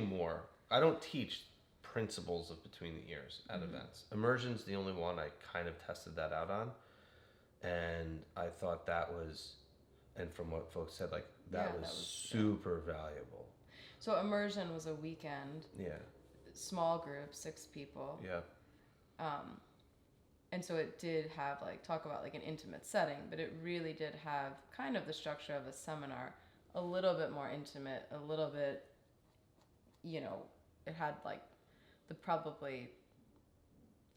more. I don't teach principles of between the ears at events. Immersion's the only one I kind of tested that out on. And I thought that was, and from what folks said, like that was super valuable. So immersion was a weekend. Yeah. Small group, 6 people. Yeah. And so it did have like, talk about like an intimate setting, but it really did have kind of the structure of a seminar, a little bit more intimate, a little bit, it had like probably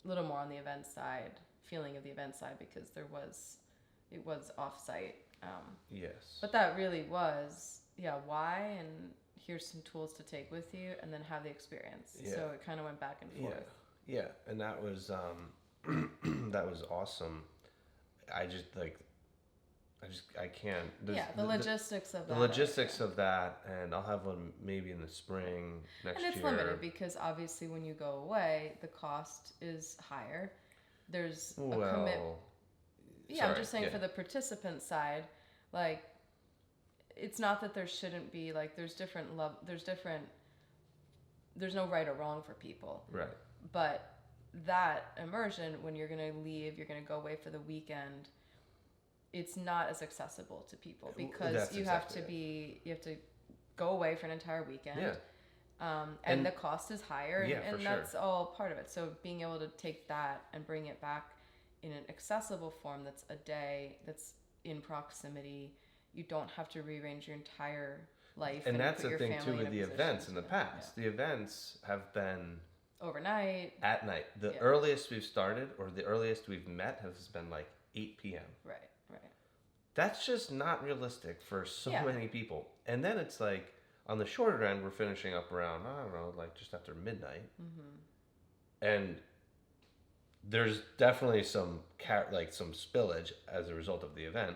a little more on the event side, feeling of the event side, because it was off-site. Yes. But that really was, why, and here's some tools to take with you, and then have the experience. Yeah. So it kind of went back and forth. Yeah, and that was that was awesome. I just I can't. The logistics of the that. logistics of that, and I'll have one maybe in the spring next year. And it's limited because obviously when you go away, the cost is higher. There's a commitment. Yeah, I'm just saying for the participant side, like, it's not that there shouldn't be, like, there's no right or wrong for people. Right. But that immersion, when you're going to leave, you're going to go away for the weekend, it's not as accessible to people because you have to go away for an entire weekend. Yeah. And the cost is higher, and that's sure. all part of it. So being able to take that and bring it back in an accessible form, that's a day, that's in proximity, you don't have to rearrange your entire life. And that's the thing too with the events in the past. Yeah. The events have been overnight, at night. The earliest we've started, or the earliest we've met, has been like 8 p.m. Right. That's just not realistic for so many people. And then it's like, on the shorter end, we're finishing up around, I don't know, like just after midnight. Mm-hmm. And there's definitely some spillage as a result of the event.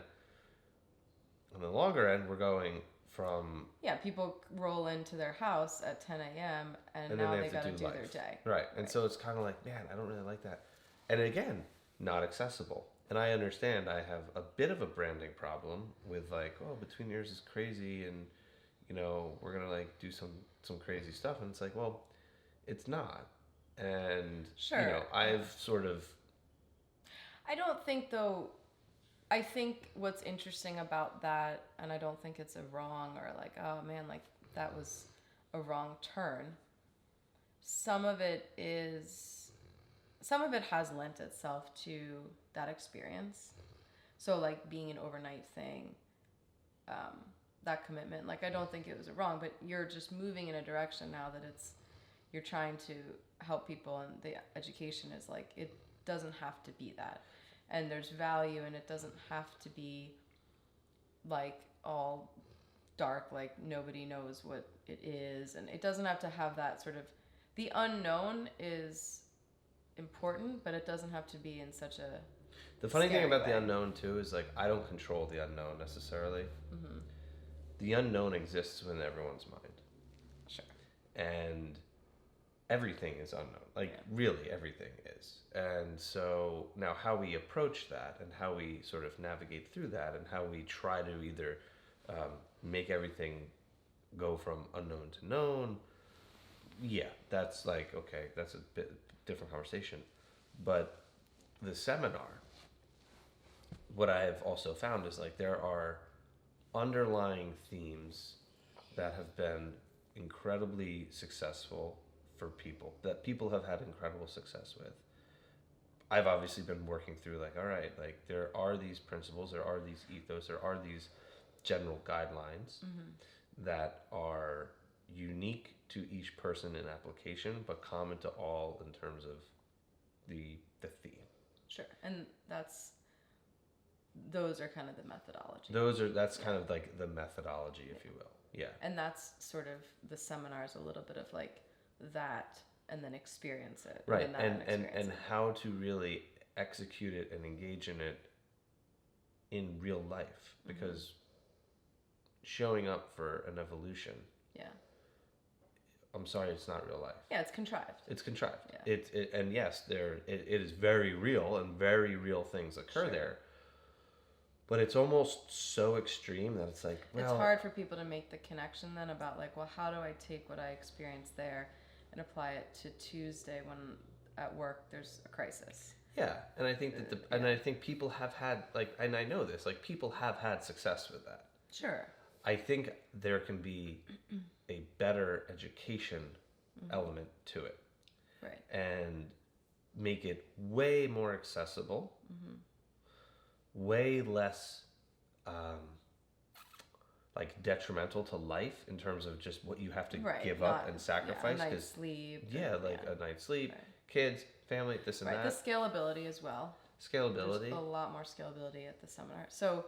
On the longer end, we're going from... Yeah, people roll into their house at 10 a.m. and now they got to do their day. Right. And so it's kind of like, man, I don't really like that. And again, not accessible. And I understand I have a bit of a branding problem with like, oh, Between Years is crazy and, you know, we're going to like do some crazy stuff. And it's like, well, it's not. And, sure. You know, I've sort of... I don't think, though... I think what's interesting about that, and I don't think it's a wrong or like, oh man, like that was a wrong turn. Some of it has lent itself to that experience. So like being an overnight thing, that commitment, like I don't think it was wrong, but you're just moving in a direction now that you're trying to help people, and the education is like, it doesn't have to be that. And there's value, and it doesn't have to be like all dark, like nobody knows what it is, and it doesn't have to have that sort of... The unknown is important, but it doesn't have to be in such a... The funny thing about the unknown too is like, I don't control the unknown necessarily. Mm-hmm. The unknown exists within everyone's mind. Sure. And everything is unknown. Like really everything is. And so now how we approach that and how we sort of navigate through that and how we try to either make everything go from unknown to known, that's like, okay, that's a bit different conversation. But the seminar, what I have also found is like there are underlying themes that have been incredibly successful for people, that people have had incredible success with. I've obviously been working through like, all right, like there are these principles, there are these ethos, there are these general guidelines that are unique to each person in application, but common to all in terms of the theme. Sure. And those are kind of the methodology. That's kind of like the methodology, if you will. Yeah. And that's sort of the seminars, a little bit of like that, and then experience it. Right. And how to really execute it and engage in it in real life, because showing up for an evolution. Yeah. I'm sorry, it's not real life. Yeah, it's contrived. It's contrived. Yeah. And yes, it is very real, and very real things occur there. But it's almost so extreme that it's like, well... It's hard for people to make the connection then about like, well, how do I take what I experienced there and apply it to Tuesday when at work there's a crisis? Yeah, and I think that and I think people have had, like, and I know this, like, people have had success with that. Sure. I think there can be a better education element to it. Right. And make it way more accessible, way less like detrimental to life in terms of just what you have to give up and sacrifice. A night's sleep. A night's sleep, kids, family, this and that. The scalability as well. Scalability. There's a lot more scalability at the seminar. So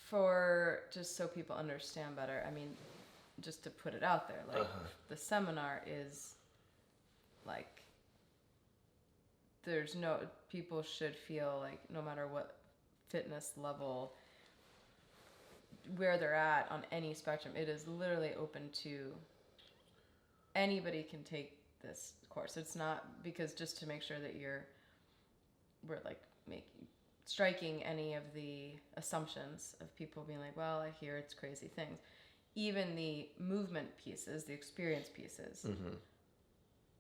for just so people understand better, I mean, just to put it out there, like the seminar is like, people should feel like no matter what fitness level where they're at on any spectrum. It is literally open to anybody can take this course. It's not because just to make sure that we're like striking any of the assumptions of people being like, well, I hear it's crazy things. Even the movement pieces, the experience pieces,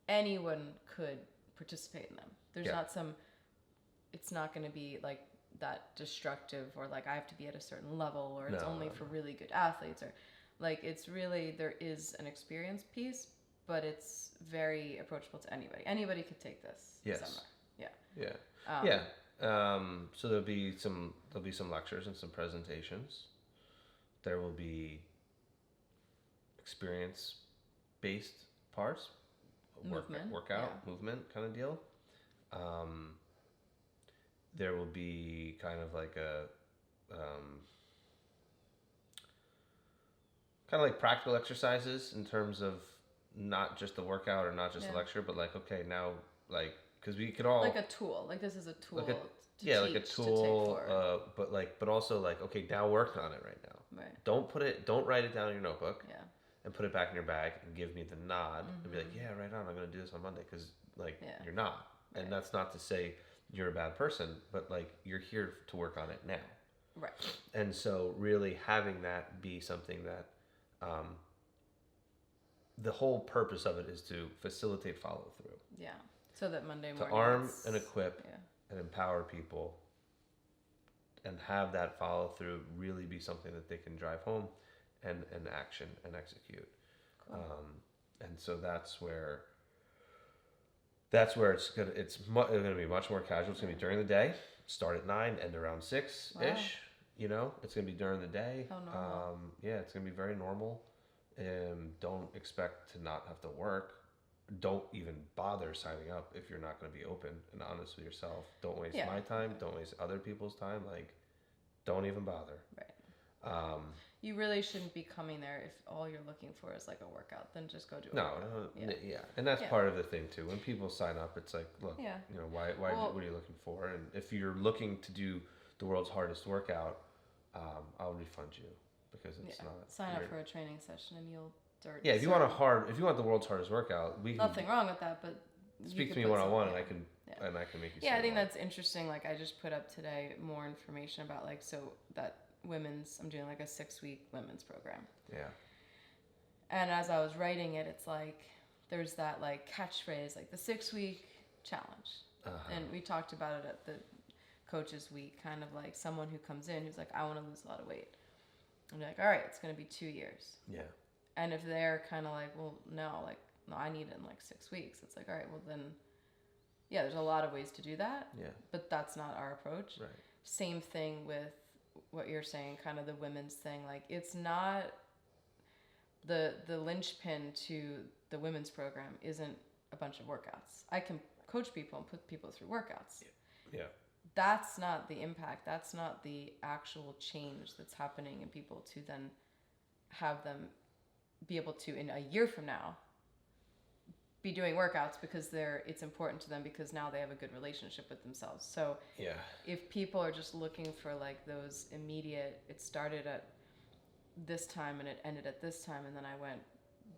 anyone could participate in them. There's not it's not going to be like that destructive or like I have to be at a certain level or it's only for really good athletes or like it's really, there is an experience piece, but it's very approachable to anybody. Anybody could take this seminar. So there'll be some lectures and some presentations. There will be experience based parts, workout movement kind of deal. There will be kind of like a kind of like practical exercises in terms of not just the workout or not just the lecture, but like, okay, now like, because we could all like a tool, like this is a tool, like a tool, but also like, okay, now work on it right now. Right. Don't write it down in your notebook. Yeah. And put it back in your bag and give me the nod and be like, yeah, right on, I'm gonna do this on Monday, because like you're not, and that's not to say you're a bad person, but like you're here to work on it now. Right. And so really having that be something that the whole purpose of it is to facilitate follow through. Yeah. So that Monday morning to arm and equip and empower people and have that follow through really be something that they can drive home and action and execute. Cool. And so that's where it's gonna be much more casual. It's gonna be during the day, start at 9, end around 6ish. Wow. You know, it's gonna be during the day. How normal. It's gonna be very normal. Don't expect to not have to work. Don't even bother signing up if you're not going to be open and honest with yourself. Don't waste my time. Don't waste other people's time. Like, don't even bother. Right. You really shouldn't be coming there if all you're looking for is like a workout. Then just go do a workout. And that's part of the thing too. When people sign up, it's like, look, you know, why what are you looking for? And if you're looking to do the world's hardest workout, I'll refund you because it's not. Sign up for a training session and you'll dirt. Yeah, if you want the world's hardest workout, nothing wrong with that, but speak to me one-on-one and I can make you. Yeah, I think that's interesting. Like I just put up today more information about like I'm doing like a 6-week women's program. Yeah. And as I was writing it, it's like there's that like catchphrase like the 6-week challenge, and we talked about it at the coaches week, kind of like someone who comes in who's like, I want to lose a lot of weight. And you're like, all right, it's going to be 2 years. Yeah. And if they're kind of like, well, no, I need it in like 6 weeks. It's like, all right, well then, yeah, there's a lot of ways to do that. Yeah. But that's not our approach. Right. Same thing with what you're saying, kind of the women's thing. Like it's not the linchpin to the women's program isn't a bunch of workouts. I can coach people and put people through workouts. Yeah. That's not the impact. That's not the actual change that's happening in people to then have them be able to, in a year from now, be doing workouts because it's important to them because now they have a good relationship with themselves. So if people are just looking for like those immediate, it started at this time and it ended at this time and then I went,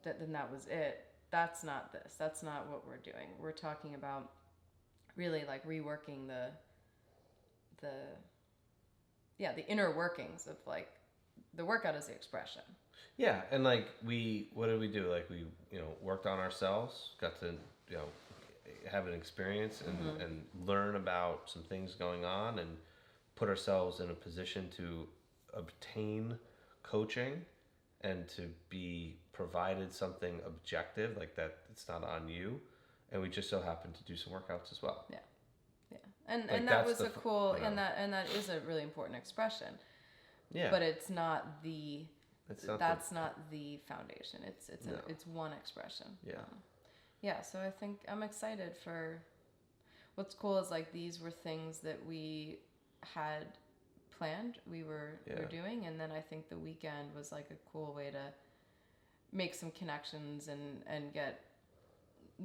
then that was it. That's not this. That's not what we're doing. We're talking about really like reworking the inner workings of like the workout is the expression. Yeah, and like what did we do? Like we, worked on ourselves, got to, have an experience and learn about some things going on and put ourselves in a position to obtain coaching and to be provided something objective, like that it's not on you. And we just so happened to do some workouts as well. Yeah. Yeah. And that was and that is a really important expression. Yeah. But it's not the that's not the foundation. It's one expression. Yeah. So I think I'm excited for what's cool is like these were things that we had planned. We were doing, and then I think the weekend was like a cool way to make some connections and get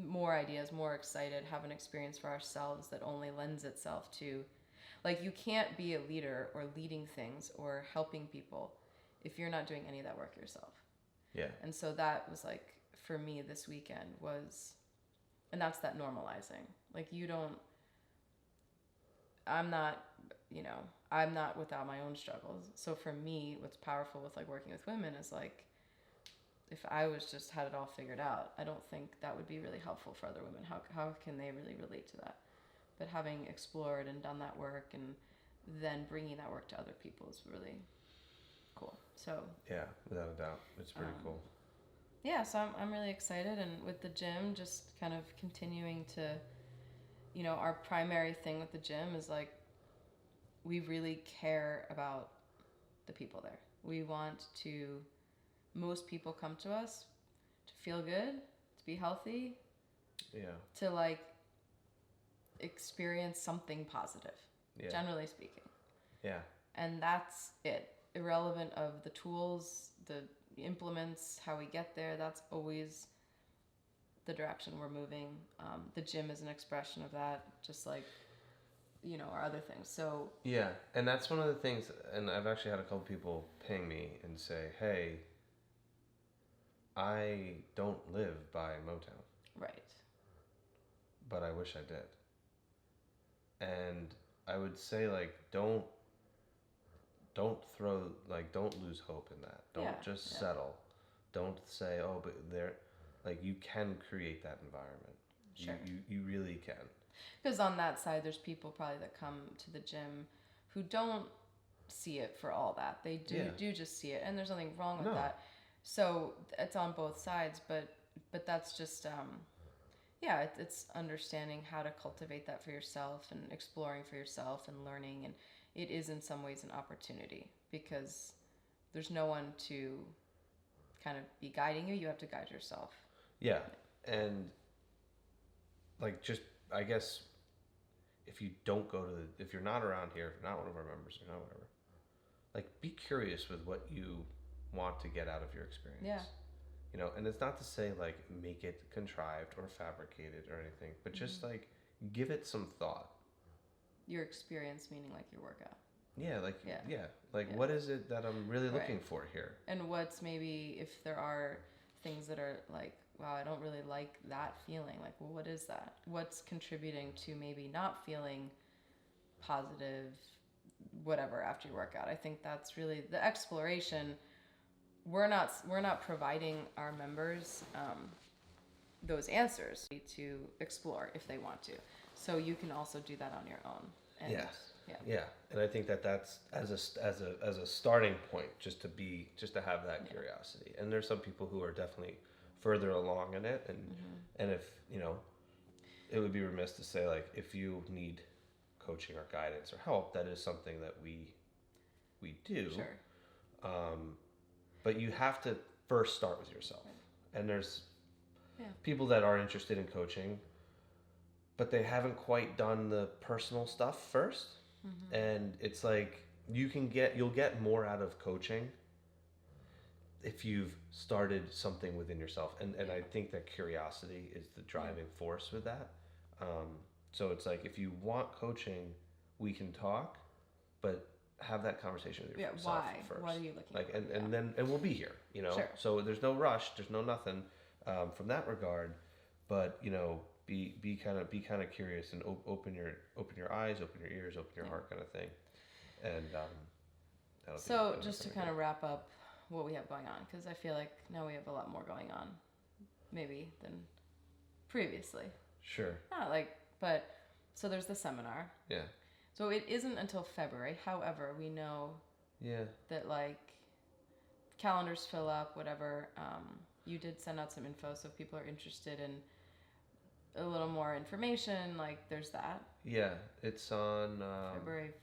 more ideas, more excited, have an experience for ourselves that only lends itself to, like, you can't be a leader or leading things or helping people if you're not doing any of that work yourself. Yeah. And so that was like, for me this weekend was, and that's that normalizing. Like I'm not, I'm not without my own struggles. So for me, what's powerful with like working with women is like, if I was just had it all figured out, I don't think that would be really helpful for other women. How can they really relate to that? But having explored and done that work and then bringing that work to other people is really cool. So Yeah, without a doubt, it's pretty cool. Yeah, so I'm really excited, and with the gym, just kind of continuing to, our primary thing with the gym is like, we really care about the people there. We want to, most people come to us to feel good, to be healthy, Yeah. to like experience something positive, Yeah. generally speaking. Yeah. And that's it. Irrelevant of the tools, the implements, how we get there, that's always the direction we're moving. The gym is an expression of that, just like, our other things. So yeah, and that's one of the things, and I've actually had a couple people ping me and say, hey, I don't live by Motown. Right. But I wish I did. And I would say, like, don't lose hope in that. Don't just settle. Don't say, oh, but like, you can create that environment. Sure. You really can. Because on that side, there's people probably that come to the gym who don't see it for all that. They do just see it, and there's nothing wrong with that. So it's on both sides, but that's just it's understanding how to cultivate that for yourself and exploring for yourself and learning, and it is in some ways an opportunity because there's no one to kind of be guiding you. You have to guide yourself. Yeah, and like, just, I guess, if you don't go to if you're not around here, if you're not one of our members, or not whatever, like, be curious with what you want to get out of your experience. Yeah. And it's not to say like make it contrived or fabricated or anything, but just like give it some thought. Your experience meaning like your workout. Yeah, what is it that I'm really looking for here? And what's maybe, if there are things that are like, wow, I don't really like that feeling, like, well, what is that? What's contributing to maybe not feeling positive, whatever, after your workout? I think that's really the exploration. We're not providing our members those answers to explore if they want to. So you can also do that on your own. And Yeah, and I think that's as a starting point, just to have that curiosity. And there's some people who are definitely further along in it, and if it would be remiss to say, like, if you need coaching or guidance or help, that is something that we do. Sure. But you have to first start with yourself. And there's people that are interested in coaching, but they haven't quite done the personal stuff first. And it's like, you'll get more out of coaching if you've started something within yourself. And I think that curiosity is the driving force with that. So it's like, if you want coaching, we can talk, but have that conversation with yourself first. Why are you looking like, for and we'll be here, Sure. So there's no rush, there's no nothing from that regard, but be kind of curious and open your eyes, open your ears, open your heart, kind of thing. And so just to kind of wrap up what we have going on, because I feel like now we have a lot more going on maybe than previously. Sure. But so there's the seminar. Yeah. So it isn't until February. However, we know that like calendars fill up, whatever. You did send out some info, so if people are interested in a little more information, like, there's that. Yeah, it's on February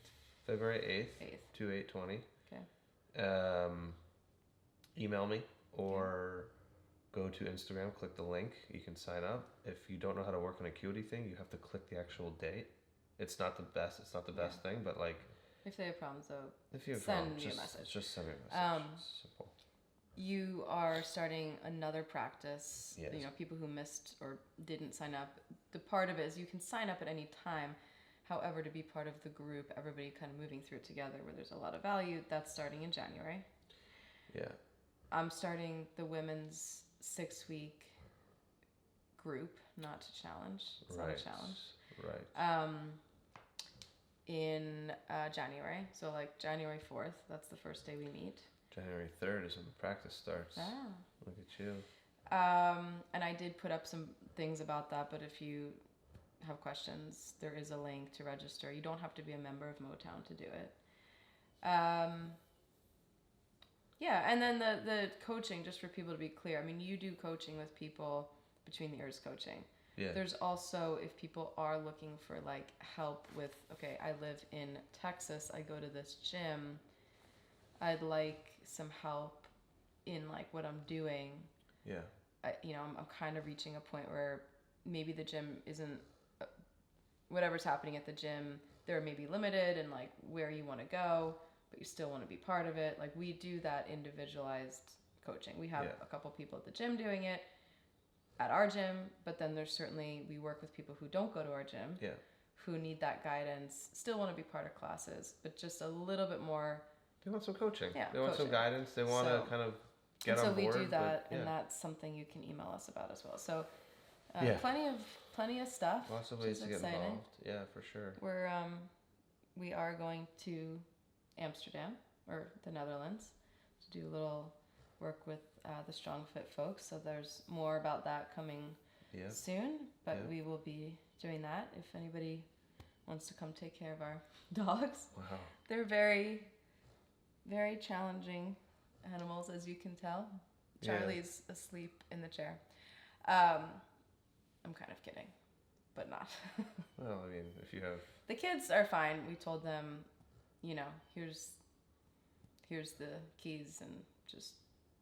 8th. 2/8/20. Okay. Email me or go to Instagram, click the link. You can sign up. If you don't know how to work an acuity thing, you have to click the actual date. It's not the best thing, but like, if they have problems, though, if you have send problems, me a message. Just send me a message. It's simple. You are starting another practice. Yes. People who missed or didn't sign up. The part of it is you can sign up at any time. However, to be part of the group, everybody kind of moving through it together, where there's a lot of value, that's starting in January. Yeah. I'm starting the women's 6-week group, not to challenge. It's not a challenge. Right. In January. So like January 4th, that's the first day we meet. January 3rd is when the practice starts. Ah. Look at you. And I did put up some things about that, but if you have questions, there is a link to register. You don't have to be a member of Motown to do it. Yeah, and then the coaching, just for people to be clear, I mean, you do coaching with people between the ears coaching. Yeah. There's also, if people are looking for like help with, okay, I live in Texas, I go to this gym, I'd like some help in like what I'm doing. Yeah. I'm kind of reaching a point where maybe the gym isn't, whatever's happening at the gym, they're maybe limited in like where you want to go, but you still want to be part of it. Like we do that individualized coaching. We have a couple people at the gym doing it at our gym, but then we work with people who don't go to our gym, who need that guidance, still want to be part of classes, but just a little bit more. They want some coaching. Yeah, they want some guidance. They want to kind of get on board. So we do that, and that's something you can email us about as well. So plenty of stuff. Lots of ways to get involved. Yeah, for sure. We are going to Amsterdam or the Netherlands to do a little work with the StrongFit folks. So there's more about that coming soon, but we will be doing that if anybody wants to come take care of our dogs. Wow. They're very, very challenging animals, as you can tell. Charlie's asleep in the chair. I'm kind of kidding, but not. Well, I mean, if you have... The kids are fine. We told them, here's the keys and just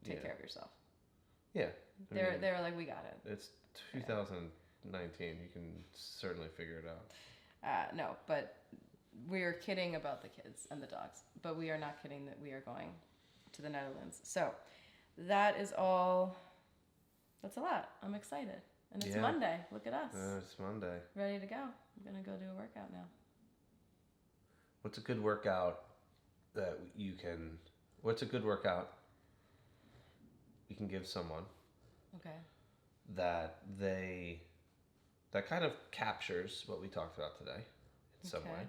take care of yourself. Yeah. They were like, we got it. It's 2019. You can certainly figure it out. No, but we're kidding about the kids and the dogs, but we are not kidding that we are going to the Netherlands. So that is all. That's a lot. I'm excited. And it's Monday. Look at us. It's Monday. Ready to go. I'm going to go do a workout now. What's a good workout you can give someone? Okay. That kind of captures what we talked about today in some way.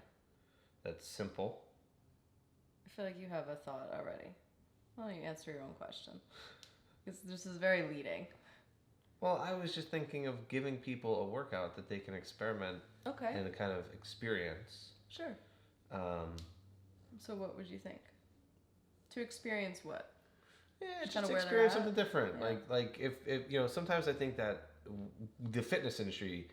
That's simple. I feel like you have a thought already. Why don't you answer your own question? Because this is very leading. Well, I was just thinking of giving people a workout that they can experiment in a kind of experience. Sure. So what would you think? To experience what? Yeah, just experience something different. Yeah. Like if sometimes I think that the fitness industry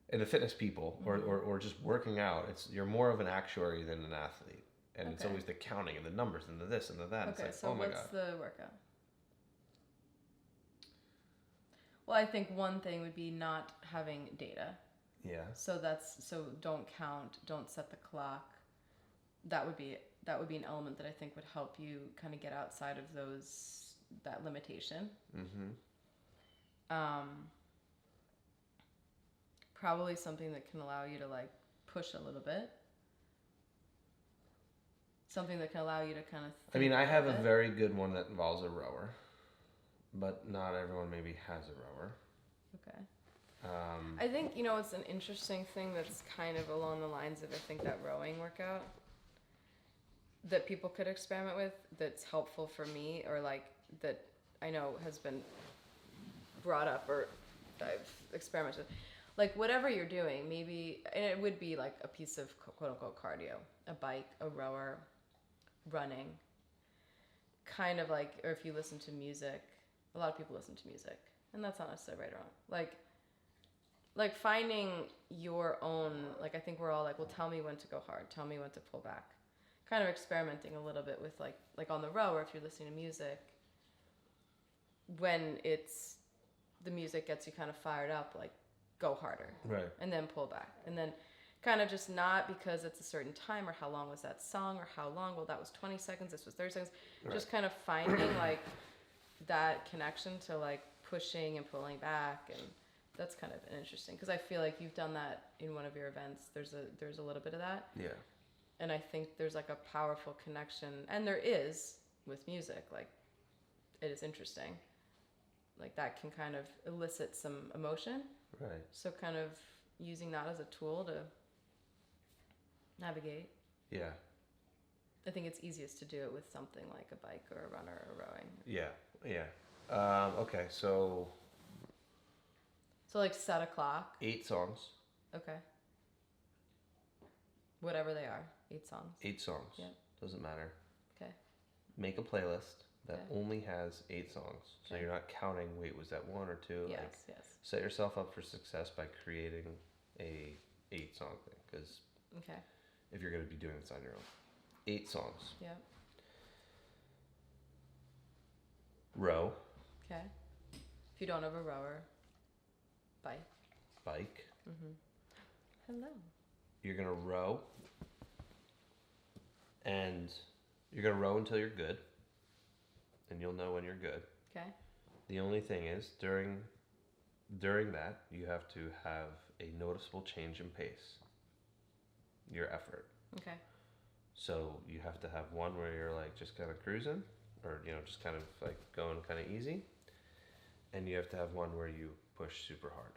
and the fitness people or just working out, you're more of an actuary than an athlete. And it's always the counting and the numbers and the this and the that. Okay, it's like, so what's the workout? Well, I think one thing would be not having data. Yeah. So don't count, don't set the clock. That would be an element that I think would help you kind of get outside of that limitation. Mm-hmm. Probably something that can allow you to like push a little bit. Something that can allow you to kind of I have a very good one that involves a rower, but not everyone maybe has a rower. Okay. I think, it's an interesting thing that's kind of along the lines of, I think, that rowing workout that people could experiment with that's helpful for me, or like that I know has been brought up or I've experimented. Like whatever you're doing, maybe, and it would be like a piece of quote unquote cardio, a bike, a rower, running, kind of like, or if you listen to music, a lot of people listen to music, and that's not necessarily right or wrong. Like finding your own, like I think we're all like, well, tell me when to go hard, tell me when to pull back. Kind of experimenting a little bit with like on the rower, if you're listening to music, when the music gets you kind of fired up, like go harder. Right. And then pull back. And then kind of just not because it's a certain time or how long was that song or how long, well, that was 20 seconds, this was 30 seconds. Right. Just kind of finding like that connection to like pushing and pulling back, and that's kind of interesting because I feel like you've done that in one of your events. There's a little bit of that. Yeah. And I think there's like a powerful connection, and there is with music. Like it is interesting. Like that can kind of elicit some emotion. Right. So kind of using that as a tool to navigate. Yeah. I think it's easiest to do it with something like a bike or a runner or rowing. Yeah. Yeah. Okay, so like set a clock. 8 songs. Okay. Whatever they are. 8 songs. 8 songs. Yeah. Doesn't matter. Okay. Make a playlist that Okay. only has 8 songs. So Okay. you're not counting, wait, was that 1 or 2? Yes, Like, yes. set yourself up for success by creating a 8 song thing. Because Okay. if you're going to be doing this on your own. 8 songs. Yeah. Row. Okay. If you don't have a rower, bike. Bike. Mm-hmm. Hello. You're going to row. And you're going to row until you're good. And you'll know when you're good. Okay. The only thing is, during that, you have to have a noticeable change in pace. Your effort. Okay. So you have to have one where you're like just kind of cruising, or just kind of like going kind of easy, and you have to have one where you push super hard.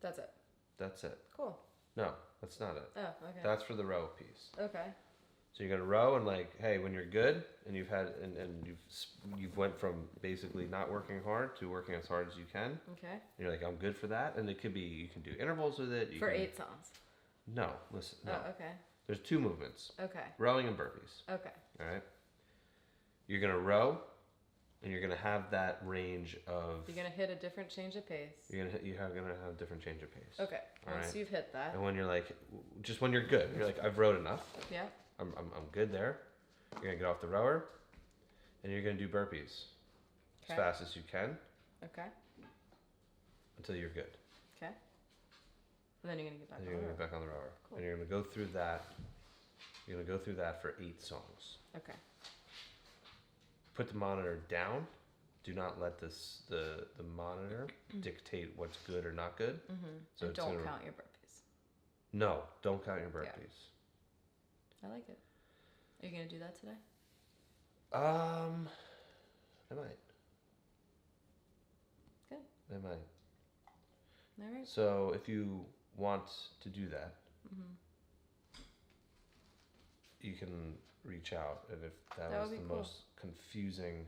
That's it. That's it. Cool. No, that's not it. Oh, okay. That's for the row piece. Okay. So you're gonna row and like, hey, when you're good and you've had and you've went from basically not working hard to working as hard as you can. Okay. And you're like, I'm good for that, and it could be you can do intervals with it. For 8 songs. No, listen. No. Oh, okay. There's 2 movements. Okay. Rowing and burpees. Okay. All right. You're gonna row, and you're gonna have that range of. You're gonna hit a different change of pace. You're gonna have a different change of pace. Okay. All Once right. you've hit that. And when you're like, just when you're good, you're like, I've rowed enough. Yeah. I'm good there. You're gonna get off the rower, and you're gonna do burpees as Okay. fast as you can Okay. until you're good. Okay. And then you're gonna get back And on you're the gonna rower. get back on the rower, Cool. and you're gonna go through that. You're gonna go through that for 8 songs. Okay. Put the monitor down. Do not let the monitor dictate what's good or not good. Mm-hmm. So And it's don't gonna- count your burpees. No, don't count your Yeah. burpees. I like it. Are you gonna do that today? I might. Good. I might. All right. So if you want to do that, Mm-hmm. you can reach out, and if that That was would the be cool. most confusing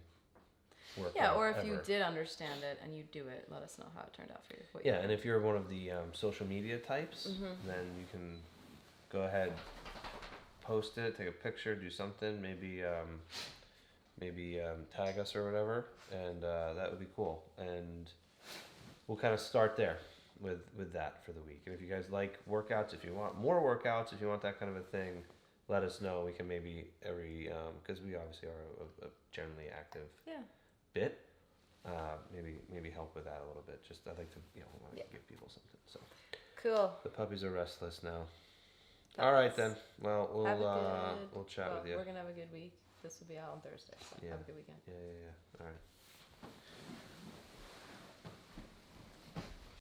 workout Yeah, or if you ever. did understand it and you do it, let us know how it turned out for you. What Yeah, you and if you're one of the social media types, Mhm. then you can go ahead, post it, take a picture, do something, maybe tag us or whatever, and that would be cool. And we'll kind of start there with that for the week. And if you guys like workouts, if you want more workouts, if you want that kind of a thing, let us know. We can maybe because we obviously are a generally active Yeah. bit. Maybe help with that a little bit. Just I'd like to want to Yeah. give people something. So Cool. the puppies are restless now. All right then. Well, Have a good, we'll chat with you. We're gonna have a good week. This will be out on Thursday, so Yeah. have a good weekend. Yeah. All right.